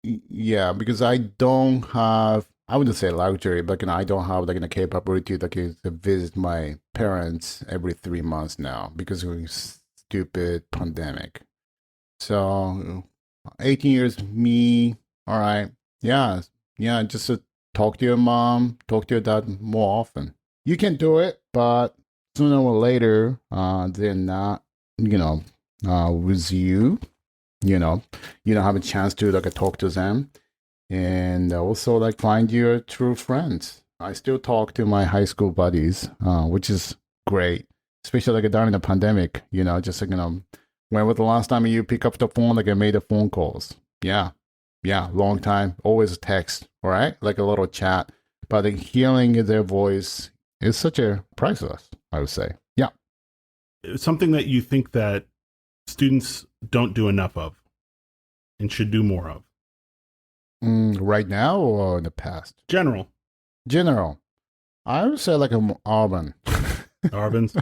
because I don't have, I wouldn't say luxury, but I don't have like the capability to visit my parents every 3 months now because of this stupid pandemic. So, 18 years, me, all right, yeah, just to talk to your mom, talk to your dad more often. You can do it, but sooner or later, they're not, with you. You don't have a chance to talk to them, and also find your true friends. I still talk to my high school buddies, which is great, especially during the pandemic. Just when was the last time you pick up the phone and made the phone calls? Yeah, long time. Always text, all right, like a little chat. But hearing their voice is such a priceless, I would say. Yeah. It's something that you think that students don't do enough of and should do more of. Right now or in the past? General. I would say urban. Arbenz.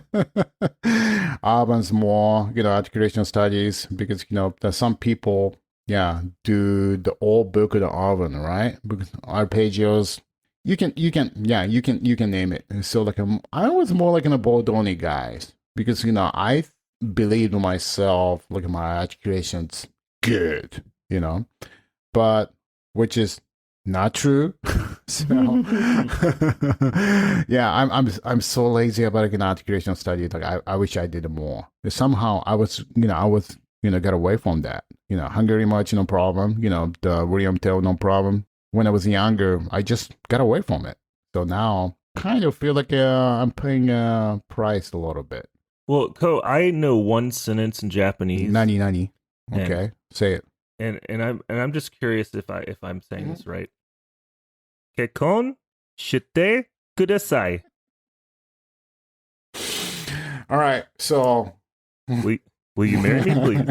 Urban's more, educational studies because, there's some people, do the old book of the urban, right? Because arpeggios, you can name it. So I was more in a Bordoni guys because, I believe in myself, my education's good, but which is not true. So I'm so lazy about educational study. I wish I did more. Somehow I was get away from that. Hungary much no problem. The William Tell no problem. When I was younger, I just got away from it. So now kind of feel like I'm paying a price a little bit. Well, Ko, I know one sentence in Japanese. Nani. Okay, say it. And I'm just curious if I'm saying this right. Kekkon shite kudasai. All right, so Will you marry me, please?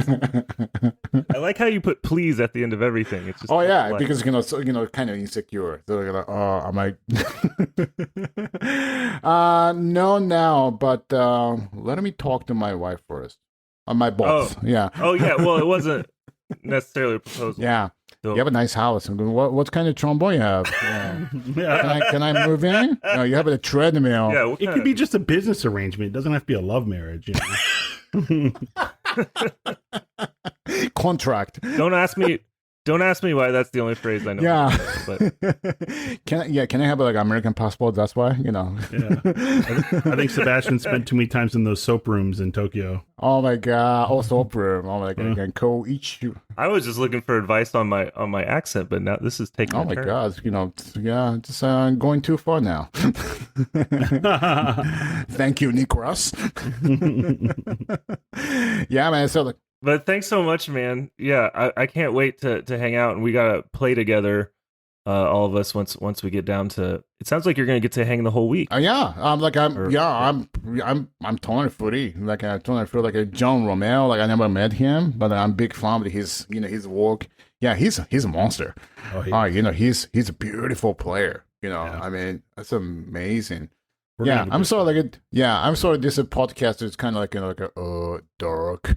I like how you put "please" at the end of everything. It's just because kind of insecure. So am I? No, now, but let me talk to my wife first. My boss. Yeah. Oh yeah. Well, it wasn't necessarily a proposal. Yeah. So, you have a nice house. What kind of trombone you have? Yeah. Can I move in? No, you have a treadmill. Yeah. It could be just a business arrangement. It doesn't have to be a love marriage. Contract. Don't ask me why that's the only phrase I know. Yeah. But Can I have American passport? That's why, Yeah. I think Sebastian spent too many times in those soap rooms in Tokyo. Oh my god, soap room. Oh my god, Ko-ichiro. I was just looking for advice on my accent, but now this is taking. Oh my god, just going too far now. Thank you, Nick Schwartz. Yeah, man. So but thanks so much, man. Yeah, I can't wait to hang out, and we gotta play together, all of us once we get down to. It sounds like you're gonna get to hang the whole week. Yeah, I'm totally footy. I totally feel like a John Romero. I never met him, but I'm big fan of his his work. Yeah, he's a monster. He's a beautiful player. I mean, that's amazing. I'm sorry. I'm sorry. This podcast is kind of dark.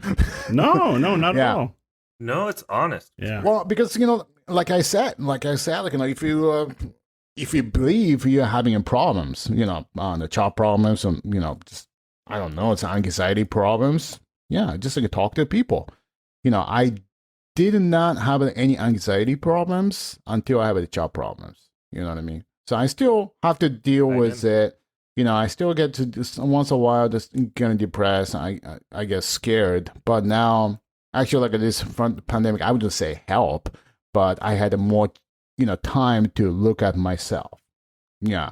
No, not at all. No, it's honest. Yeah. Well, because like I said, if you believe you're having problems, the child problems, and just I don't know, it's anxiety problems. Yeah, just talk to people. I did not have any anxiety problems until I have the child problems. You know what I mean? So I still have to deal with it. I still get to just once a while just kind of depressed. I get scared, but now actually like this front pandemic, I would just say help, but I had more time to look at myself. Yeah.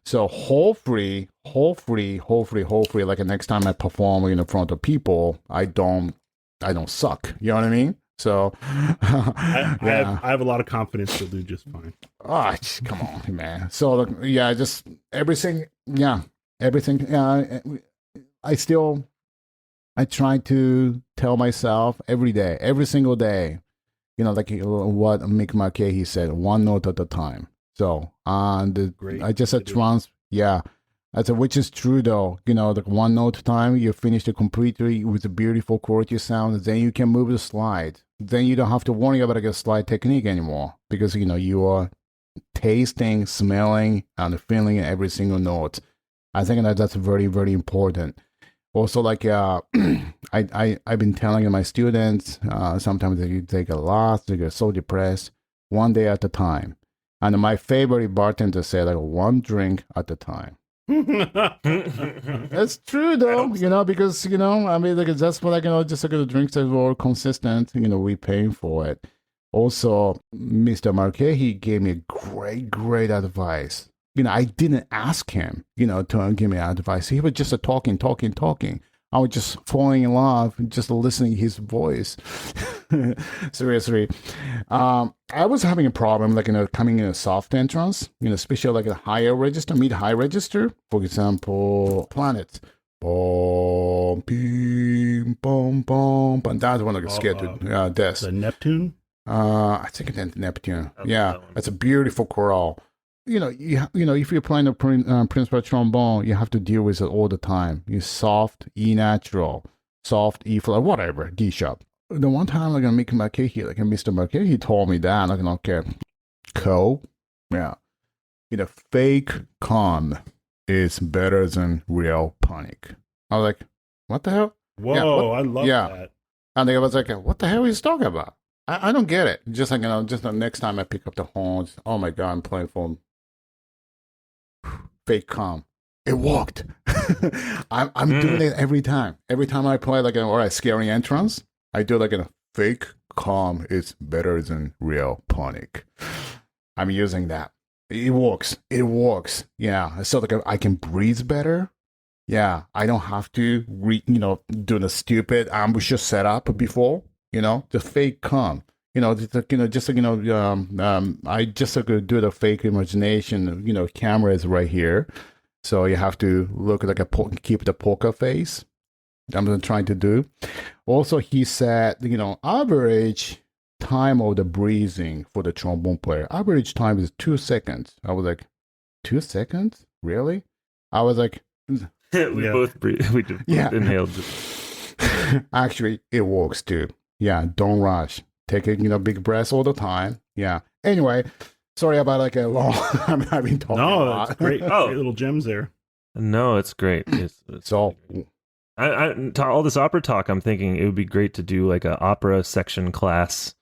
So hopefully, like the next time I perform in front of people, I don't suck. You know what I mean? So I have a lot of confidence you'll do just fine. Oh, come on, man. So yeah, just everything. Yeah, everything. I try to tell myself every day, every single day. Like what Mick Marquet said, one note at a time. So Great. I just said yeah. I said, which is true though. Like one note at a time, you finish it completely with a beautiful quality sound. Then you can move the slide. Then you don't have to worry about like a slide technique anymore because you are tasting, smelling, and feeling every single note. I think that's very, very important. Also, like I've been telling my students, sometimes they get lost, they get so depressed, one day at a time. And my favorite bartender said, like, one drink at a time. That's true though, because I mean, like that's what just like the drinks that were consistent. We paying for it. Also, Mr. Marquet, he gave me great advice. I didn't ask him, to give me advice. He was just talking. I was just falling in love, just listening to his voice. Seriously. I was having a problem, like, coming in a soft entrance, especially like a higher register, mid-high register. For example, planets. Boom, beam, boom, boom. But that's one I get scared to death. The Neptune? I think it's Neptune. Yeah, it's a beautiful choral. If you're playing a principal trombone, you have to deal with it all the time. You soft, E natural, soft, E flat, whatever, D sharp. The one time, like, Mick Marquet, like Mr. Marquet, he told me that, like, okay, Ko, yeah, fake calm is better than real panic. I was like, what the hell? Whoa, I love that. And I was like, what the hell is he talking about? I don't get it. Just like, just the next time I pick up the horns, oh my God, I'm playing for fake calm. It worked. I'm doing it every time. Every time I play like or a scary entrance, I do like a fake calm is better than real panic. I'm using that. It works. Yeah. So like I can breathe better. Yeah. I don't have to do the stupid ambusher setup before. The fake calm. I just do the fake imagination. Camera is right here, so you have to look like keep the poker face. I'm trying to do. Also, he said, average time of the breathing for the trombone player. Average time is 2 seconds. I was like, 2 seconds? Really? I was like, we both breathe. We just inhaled. Actually, it works too. Yeah, don't rush. Take big breaths all the time. Yeah. Anyway, sorry about like a long. I've been talking. No, a lot. that's great. Great little gems there. No, it's great. It's so. All this opera talk, I'm thinking it would be great to do like an opera section class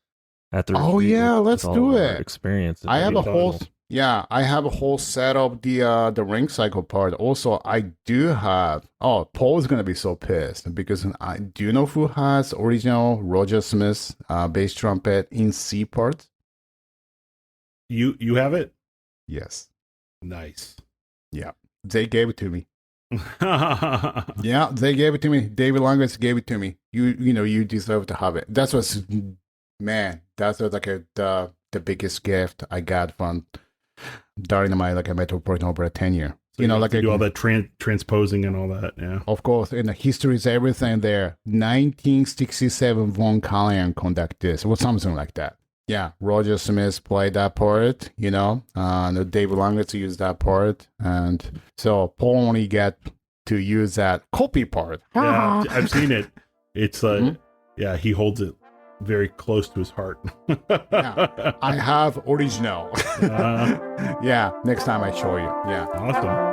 at the. Oh yeah, let's do it. Experience. I have a whole. Yeah, I have a whole set of the ring cycle part. Also, I do have. Oh, Paul's gonna be so pissed because do you know who has original Roger Smith's bass trumpet in C part? You have it? Yes. Nice. Yeah, they gave it to me. Yeah, they gave it to me. David Longwitz gave it to me. You deserve to have it. That's what's That's like the biggest gift I got from during my like a Metropolitan Opera tenure. So you do all that transposing and all that. Yeah, of course. And the history is everything there. 1967 Von Karajan conduct this or something like that. Yeah, Roger Smith played that part, and David Longwitz used that part. And so Paul only get to use that copy part. Yeah, I've seen it. It's yeah, he holds it very close to his heart. Yeah, I have original. Yeah, next time I show you. Yeah. Awesome.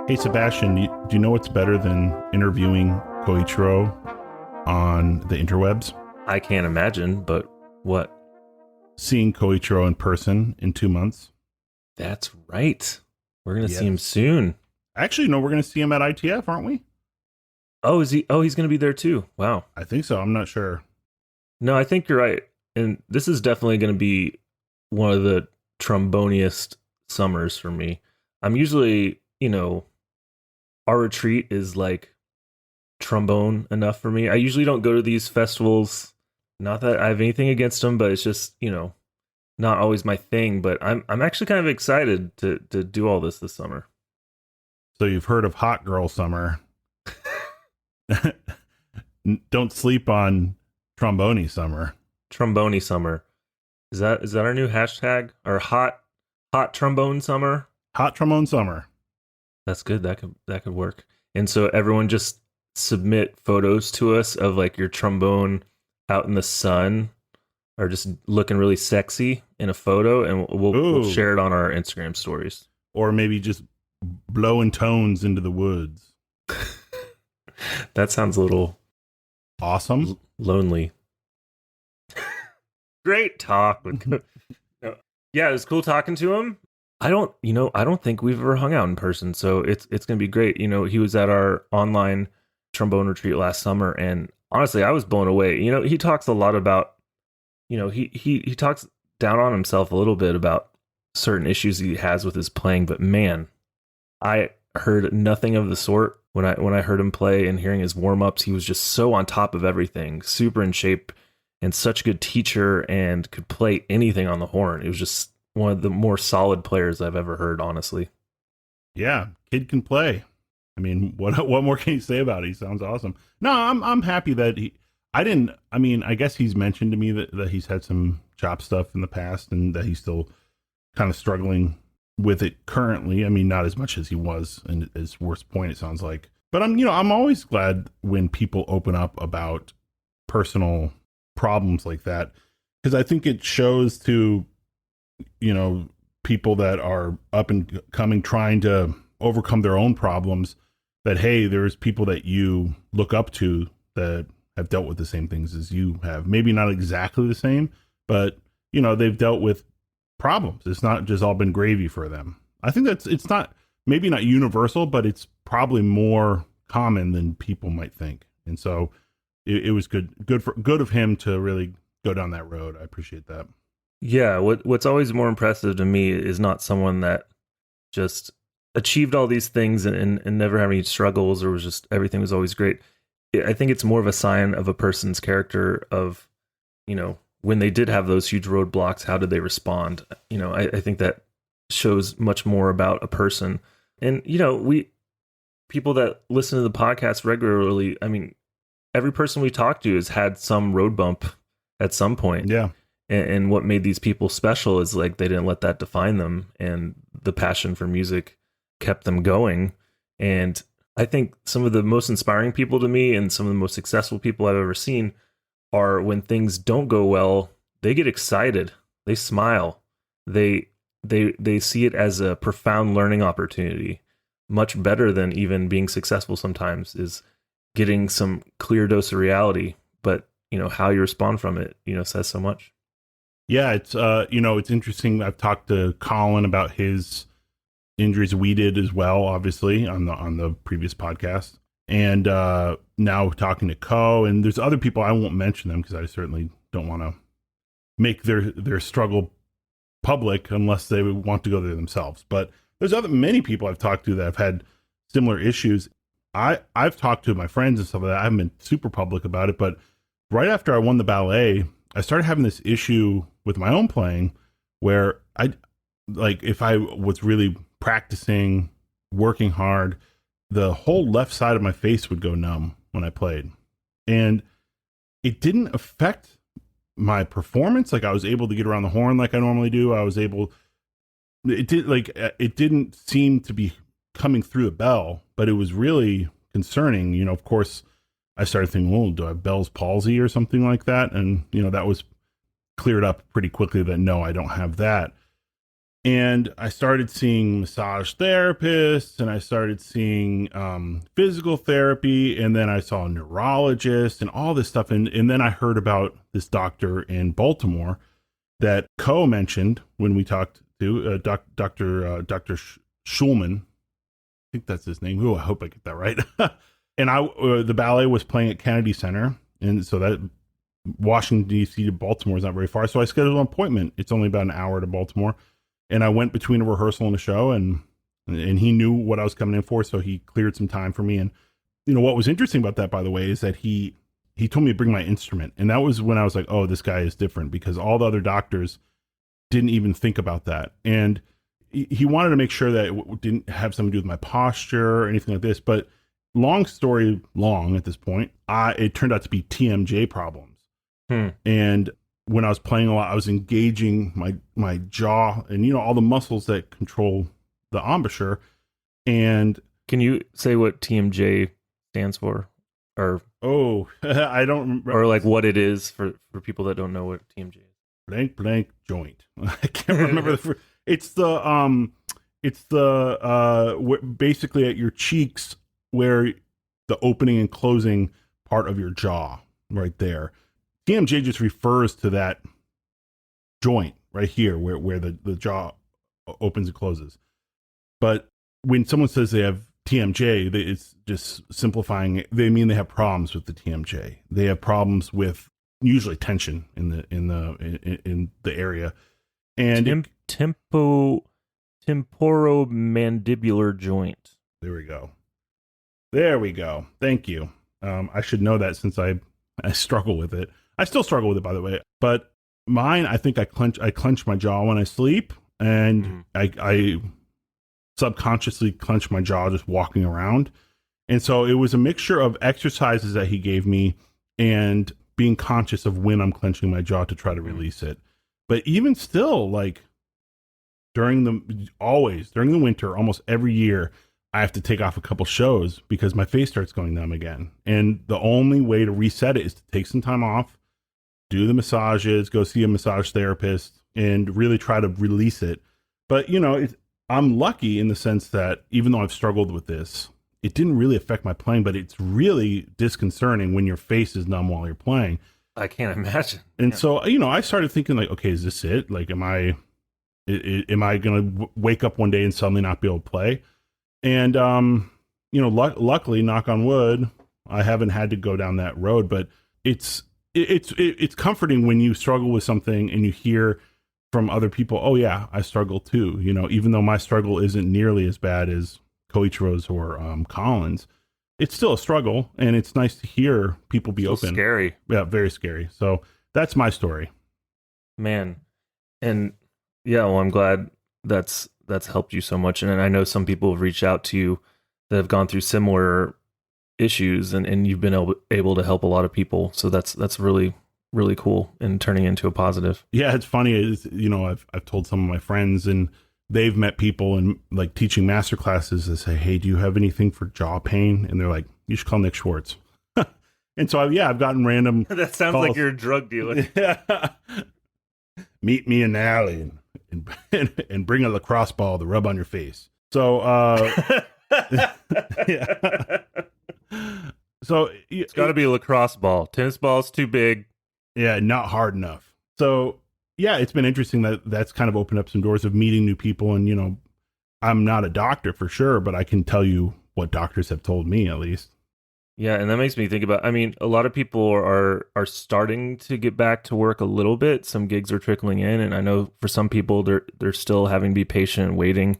Hey, Sebastian, do you know what's better than interviewing Ko-ichiro on the interwebs? I can't imagine, but what? Seeing Ko-ichiro in person in 2 months. That's right. We're going to see him Yes. soon. Actually, no, we're going to see him at ITF, aren't we? Oh, is he? Oh, he's going to be there too. Wow. I think so. I'm not sure. No, I think you're right. And this is definitely going to be one of the tromboniest summers for me. I'm usually, our retreat is like trombone enough for me. I usually don't go to these festivals. Not that I have anything against them, but it's just, not always my thing. But I'm actually kind of excited to do all this summer. So you've heard of Hot Girl Summer. Don't sleep on Trombone Summer. Trombone summer. Is that our new hashtag? Or hot trombone summer? Hot Trombone Summer. That's good. That could work. And so everyone just submit photos to us of like your trombone out in the sun or just looking really sexy in a photo, and we'll share it on our Instagram stories. Or maybe just blowing tones into the woods. That sounds a little Awesome. lonely. Great talk. No. Yeah, it was cool talking to him. I don't think we've ever hung out in person, so it's gonna be great. He was at our online trombone retreat last summer, and honestly, I was blown away. He talks a lot about, he talks down on himself a little bit about certain issues he has with his playing, but man, I heard nothing of the sort when I heard him play and hearing his warm-ups. He was just so on top of everything, super in shape, and such a good teacher, and could play anything on the horn. It was just one of the more solid players I've ever heard, honestly. Yeah, kid can play. I mean, what more can you say about it? He sounds awesome. No, I'm happy that I guess he's mentioned to me that he's had some chop stuff in the past and that he's still kind of struggling with it currently. I mean, not as much as he was in his worst point, it sounds like. But I'm always glad when people open up about personal problems like that, because I think it shows to, people that are up and coming, trying to overcome their own problems, that, hey, there's people that you look up to that have dealt with the same things as you have. Maybe not exactly the same, but, they've dealt with problems. It's not just all been gravy for them. I think it's not, maybe not universal, but it's probably more common than people might think. And so it was good of him to really go down that road. I appreciate that. Yeah, what's always more impressive to me is not someone that just achieved all these things and never had any struggles, or was just everything was always great. I think it's more of a sign of a person's character of, when they did have those huge roadblocks, how did they respond? I think that shows much more about a person. And, people that listen to the podcast regularly, I mean, every person we talk to has had some road bump at some point. Yeah. And what made these people special is like they didn't let that define them, and the passion for music kept them going. And I think some of the most inspiring people to me and some of the most successful people I've ever seen are when things don't go well, they get excited, they smile, they see it as a profound learning opportunity. Much better than even being successful sometimes is getting some clear dose of reality, but how you respond from it, says so much. Yeah, it's it's interesting. I've talked to Colin about his injuries. We did as well, obviously, on the previous podcast. And now talking to Ko, and there's other people, I won't mention them because I certainly don't want to make their struggle public unless they want to go there themselves. But there's many people I've talked to that have had similar issues. I've talked to my friends and stuff like that. I haven't been super public about it, but right after I won the ballet, I started having this issue with my own playing where if I was really practicing, working hard, the whole left side of my face would go numb when I played. And it didn't affect my performance. Like, I was able to get around the horn like I normally do. It didn't seem to be coming through the bell, but it was really concerning. Of course, I started thinking, do I have Bell's palsy or something like that? And, that was cleared up pretty quickly that no, I don't have that. And I started seeing massage therapists, and I started seeing physical therapy, and then I saw a neurologist and all this stuff. And then I heard about this doctor in Baltimore that Ko mentioned when we talked to Dr. Schulman. I think that's his name. Oh, I hope I get that right. And the ballet was playing at Kennedy Center, and so that Washington D.C. to Baltimore is not very far. So I scheduled an appointment. It's only about an hour to Baltimore. And I went between a rehearsal and a show, and he knew what I was coming in for, so he cleared some time for me. And what was interesting about that, by the way, is that he told me to bring my instrument, and that was when I was like, oh, this guy is different, because all the other doctors didn't even think about that. And he wanted to make sure that it didn't have something to do with my posture or anything like this. But long story long, at this point, it turned out to be TMJ problems. And when I was playing a lot, I was engaging my jaw and, all the muscles that control the embouchure. And can you say what TMJ stands for? Or I don't remember. Or like what it is for people that don't know what TMJ is. Blank joint. I can't remember it's basically at your cheeks where the opening and closing part of your jaw right there. TMJ just refers to that joint right here where the jaw opens and closes. But when someone says they have TMJ, it's just simplifying it. They mean they have problems with the TMJ. They have problems with usually tension in the area. And temporomandibular joint. There we go. Thank you. I should know that since I struggle with it. I still struggle with it, by the way. But mine, I think I clench my jaw when I sleep, and I subconsciously clench my jaw just walking around. And so it was a mixture of exercises that he gave me and being conscious of when I'm clenching my jaw to try to release it. But even still, like during the winter, almost every year, I have to take off a couple shows because my face starts going numb again. And the only way to reset it is to take some time off, do the massages, go see a massage therapist, and really try to release it. But, I'm lucky in the sense that even though I've struggled with this, it didn't really affect my playing, but it's really disconcerting when your face is numb while you're playing. I can't imagine. And so, I started thinking like, okay, is this it? Like, am I going to wake up one day and suddenly not be able to play? And, luckily, knock on wood, I haven't had to go down that road, but it's comforting when you struggle with something and you hear from other people, oh yeah, I struggle too. Even though my struggle isn't nearly as bad as Ko-ichiro's or Colin's, it's still a struggle, and it's nice to hear people be open. Scary. Yeah, very scary. So that's my story. Man. And yeah, well, I'm glad that's helped you so much. And I know some people have reached out to you that have gone through similar issues, and you've been able to help a lot of people. So that's really, really cool and turning into a positive. Yeah, it's funny. I've told some of my friends, and they've met people and like teaching master classes that say, hey, do you have anything for jaw pain? And they're like, you should call Nick Schwartz. And so I've gotten random that sounds calls. Like you're a drug dealer. Yeah. Meet me in the alley and bring a lacrosse ball to rub on your face. So yeah. So it's got to be a lacrosse ball. Tennis ball's too big. Yeah, not hard enough. So yeah, it's been interesting that's kind of opened up some doors of meeting new people. And I'm not a doctor for sure, but I can tell you what doctors have told me at least. Yeah, and that makes me think about, a lot of people are starting to get back to work a little bit. Some gigs are trickling in, and I know for some people they're still having to be patient and waiting.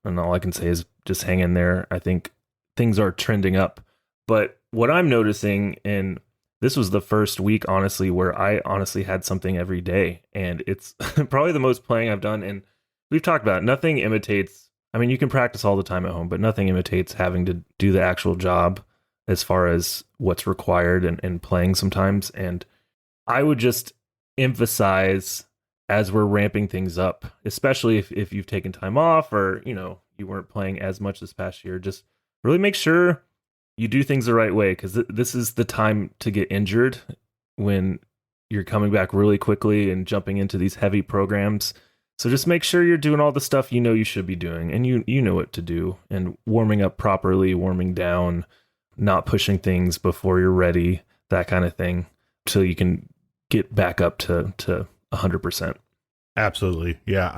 And all I can say is just hang in there. I think things are trending up. But what I'm noticing, and this was the first week, honestly, where I honestly had something every day, and it's probably the most playing I've done. And we've talked about it. Nothing imitates. You can practice all the time at home, but nothing imitates having to do the actual job as far as what's required and playing sometimes. And I would just emphasize as we're ramping things up, especially if you've taken time off or, you weren't playing as much this past year, just really make sure you do things the right way, because this is the time to get injured when you're coming back really quickly and jumping into these heavy programs. So just make sure you're doing all the stuff you know you should be doing, and you know what to do, and warming up properly, warming down, not pushing things before you're ready, that kind of thing, so you can get back up to 100%. Absolutely. Yeah,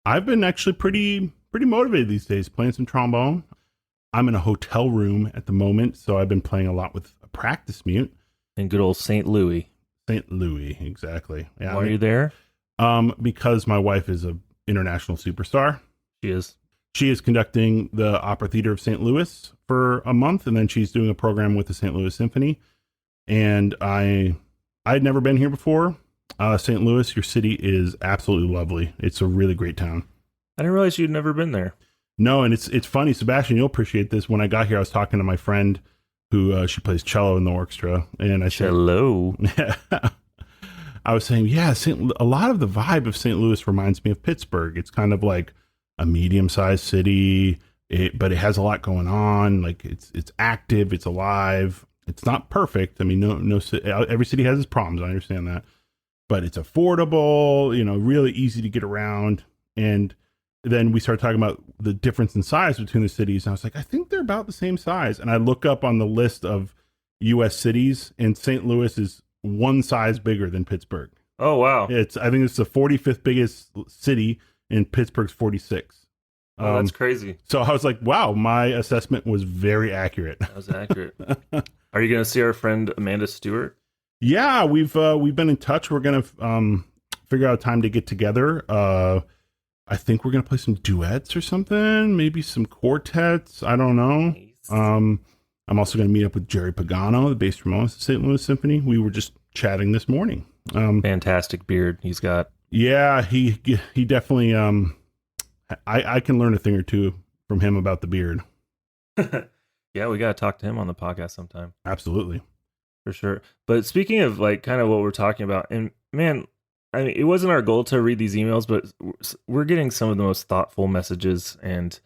I've been actually pretty motivated these days playing some trombone. I'm in a hotel room at the moment, so I've been playing a lot with a practice mute. In good old St. Louis. St. Louis, exactly. Yeah. Why are you there? Because my wife is an international superstar. She is. She is conducting the Opera Theater of St. Louis for a month, and then she's doing a program with the St. Louis Symphony. And I'd never been here before. St. Louis, your city is absolutely lovely. It's a really great town. I didn't realize you'd never been there. No, and it's funny, Sebastian, you'll appreciate this. When I got here, I was talking to my friend who she plays cello in the orchestra, and I said, "Hello." I was saying, yeah, a lot of the vibe of St. Louis reminds me of Pittsburgh. It's kind of like a medium-sized city, but it has a lot going on. Like it's active, it's alive. It's not perfect. I mean, no, every city has its problems. I understand that, but it's affordable. Really easy to get around. And then we started talking about the difference in size between the cities. And I was like, I think they're about the same size. And I look up on the list of U.S. cities, and St. Louis is one size bigger than Pittsburgh. Oh, wow. I think it's the 45th biggest city, and Pittsburgh's 46. Oh, that's crazy. So I was like, wow, my assessment was very accurate. That was accurate. Are you going to see our friend Amanda Stewart? Yeah, we've been in touch. We're going to figure out a time to get together. I think we're going to play some duets or something, maybe some quartets. I don't know. Nice. I'm also going to meet up with Jerry Pagano, the bass trombonist of St. Louis Symphony. We were just chatting this morning. Fantastic beard he's got. Yeah, he definitely. I can learn a thing or two from him about the beard. Yeah, we got to talk to him on the podcast sometime. Absolutely, for sure. But speaking of like kind of what we're talking about, and man, I mean, it wasn't our goal to read these emails, but we're getting some of the most thoughtful messages, and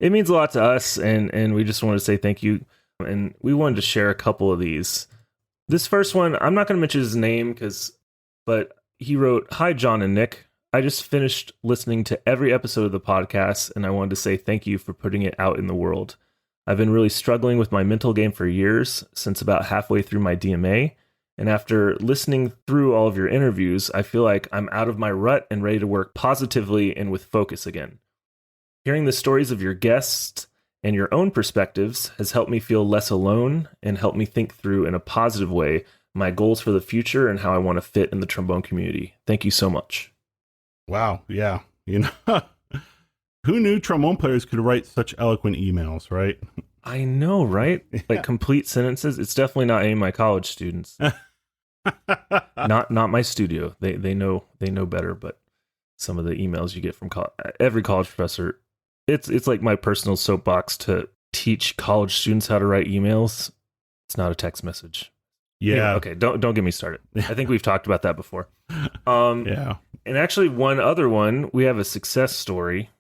it means a lot to us. And we just want to say thank you. And we wanted to share a couple of these. This first one, I'm not going to mention his name but he wrote, "Hi, John and Nick. I just finished listening to every episode of the podcast, and I wanted to say thank you for putting it out in the world. I've been really struggling with my mental game for years, since about halfway through my DMA. And after listening through all of your interviews, I feel like I'm out of my rut and ready to work positively and with focus again. Hearing the stories of your guests and your own perspectives has helped me feel less alone and helped me think through in a positive way my goals for the future and how I want to fit in the trombone community. Thank you so much." Wow. Yeah. Who knew trombone players could write such eloquent emails, right? I know, right? Like complete sentences. It's definitely not any of my college students. not my studio. They know better, but some of the emails you get from every college professor, it's like my personal soapbox to teach college students how to write emails. It's not a text message. Yeah. Okay, don't get me started. I think we've talked about that before. Yeah. And actually one other one, we have a success story.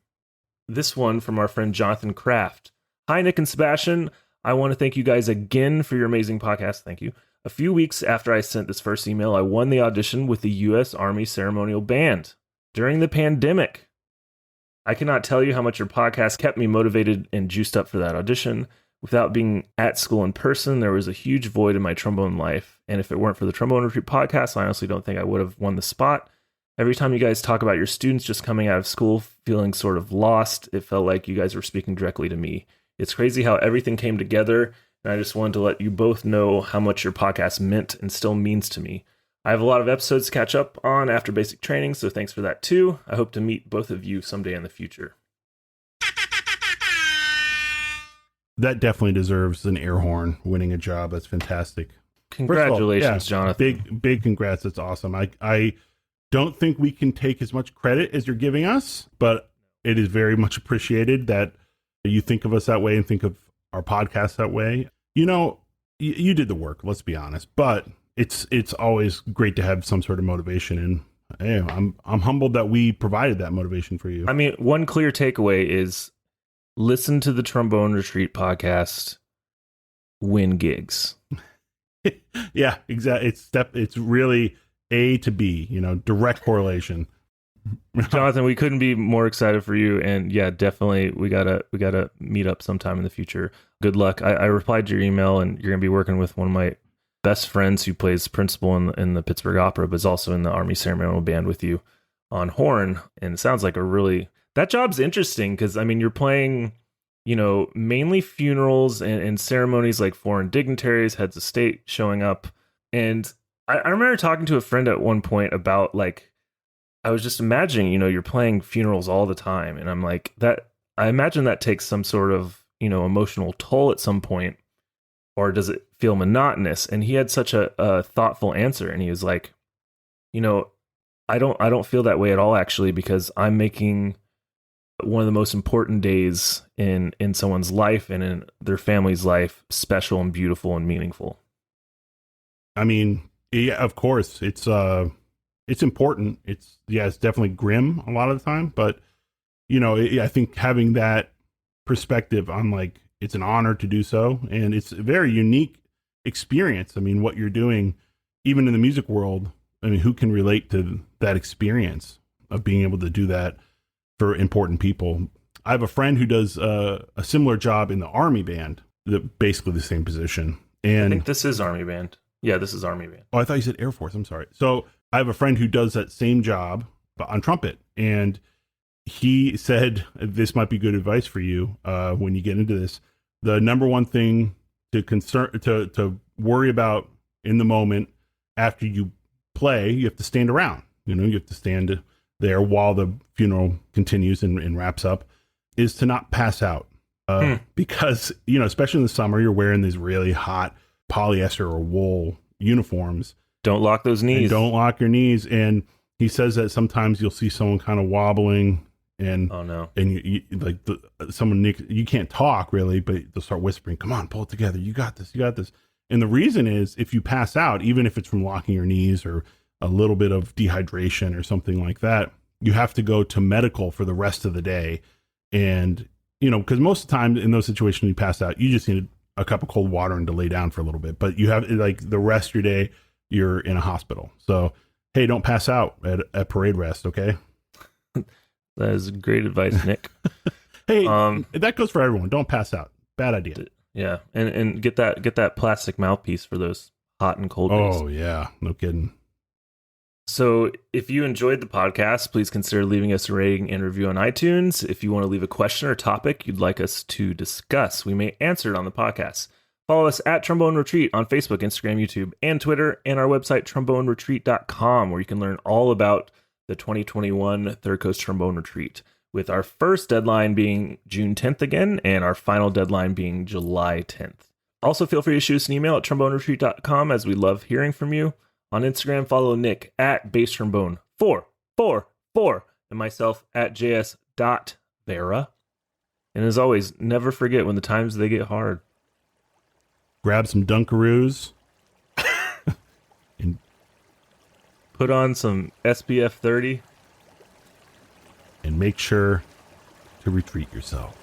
This one from our friend Jonathan Kraft. "Hi, Nick and Sebastian. I want to thank you guys again for your amazing podcast. Thank you. A few weeks after I sent this first email, I won the audition with the U.S. Army Ceremonial Band during the pandemic. I cannot tell you how much your podcast kept me motivated and juiced up for that audition. Without being at school in person, there was a huge void in my trombone life. And if it weren't for the Trombone Retreat podcast, I honestly don't think I would have won the spot. Every time you guys talk about your students just coming out of school feeling sort of lost, it felt like you guys were speaking directly to me. It's crazy how everything came together, and I just wanted to let you both know how much your podcast meant and still means to me. I have a lot of episodes to catch up on after basic training, so thanks for that too. I hope to meet both of you someday in the future." That definitely deserves an air horn, winning a job. That's fantastic. Congratulations, Jonathan. Big congrats. That's awesome. I don't think we can take as much credit as you're giving us, but it is very much appreciated that you think of us that way and think of our podcast that way. You did the work, let's be honest, but it's always great to have some sort of motivation, and hey, I'm humbled that we provided that motivation for you. I mean, one clear takeaway is listen to the Trombone Retreat podcast, win gigs. Yeah, exactly. It's really A to B, direct correlation. Jonathan, we couldn't be more excited for you. And yeah, definitely we gotta meet up sometime in the future. Good luck. I replied to your email, and you're gonna be working with one of my best friends who plays principal in the Pittsburgh Opera, but is also in the Army Ceremonial Band with you on horn. And it sounds like that job's interesting because I mean you're playing, mainly funerals and ceremonies like foreign dignitaries, heads of state showing up. And I remember talking to a friend at one point about like, I was just imagining, you're playing funerals all the time. And I'm like, I imagine that takes some sort of, emotional toll at some point, or does it feel monotonous? And he had such a thoughtful answer. And he was like, I don't feel that way at all, actually, because I'm making one of the most important days in someone's life and in their family's life special and beautiful and meaningful. I mean, yeah, of course, it's important. It's definitely grim a lot of the time, but I think having that perspective on like, it's an honor to do so. And it's a very unique experience. I mean, what you're doing, even in the music world, I mean, who can relate to that experience of being able to do that for important people? I have a friend who does a similar job in the Army band, basically the same position. And I think this is Army band. Yeah, this is Army band. Oh, I thought you said Air Force. I'm sorry. So I have a friend who does that same job but on trumpet. And he said, this might be good advice for you when you get into this. The number one thing to worry about in the moment after you play, you have to stand around. You have to stand there while the funeral continues and wraps up, is to not pass out. Because, especially in the summer, you're wearing these really hot polyester or wool uniforms. Don't lock those knees. Don't lock your knees. And he says that sometimes you'll see someone kind of wobbling and oh no, and you like you can't talk really, but they'll start whispering, "Come on, pull it together. You got this. You got this." And the reason is, if you pass out, even if it's from locking your knees or a little bit of dehydration or something like that, you have to go to medical for the rest of the day. And because most of the time in those situations you pass out, you just need a cup of cold water and to lay down for a little bit. But you have like the rest of your day, you're in a hospital. So hey, don't pass out at parade rest, okay? That is great advice, Nick. Hey, that goes for everyone. Don't pass out. Bad idea. Yeah, and get that plastic mouthpiece for those hot and cold days. Oh yeah, no kidding. So if you enjoyed the podcast, please consider leaving us a rating and review on iTunes. If you want to leave a question or topic you'd like us to discuss, we may answer it on the podcast. Follow us at Trombone Retreat on Facebook, Instagram, YouTube, and Twitter, and our website, tromboneretreat.com, where you can learn all about the 2021 Third Coast Trombone Retreat, with our first deadline being June 10th again, and our final deadline being July 10th. Also, feel free to shoot us an email at tromboneretreat.com, as we love hearing from you. On Instagram, follow Nick at basstrombone444 and myself at js.vera. And as always, never forget when the times they get hard. Grab some Dunkaroos. And put on some SPF 30. And make sure to retreat yourself.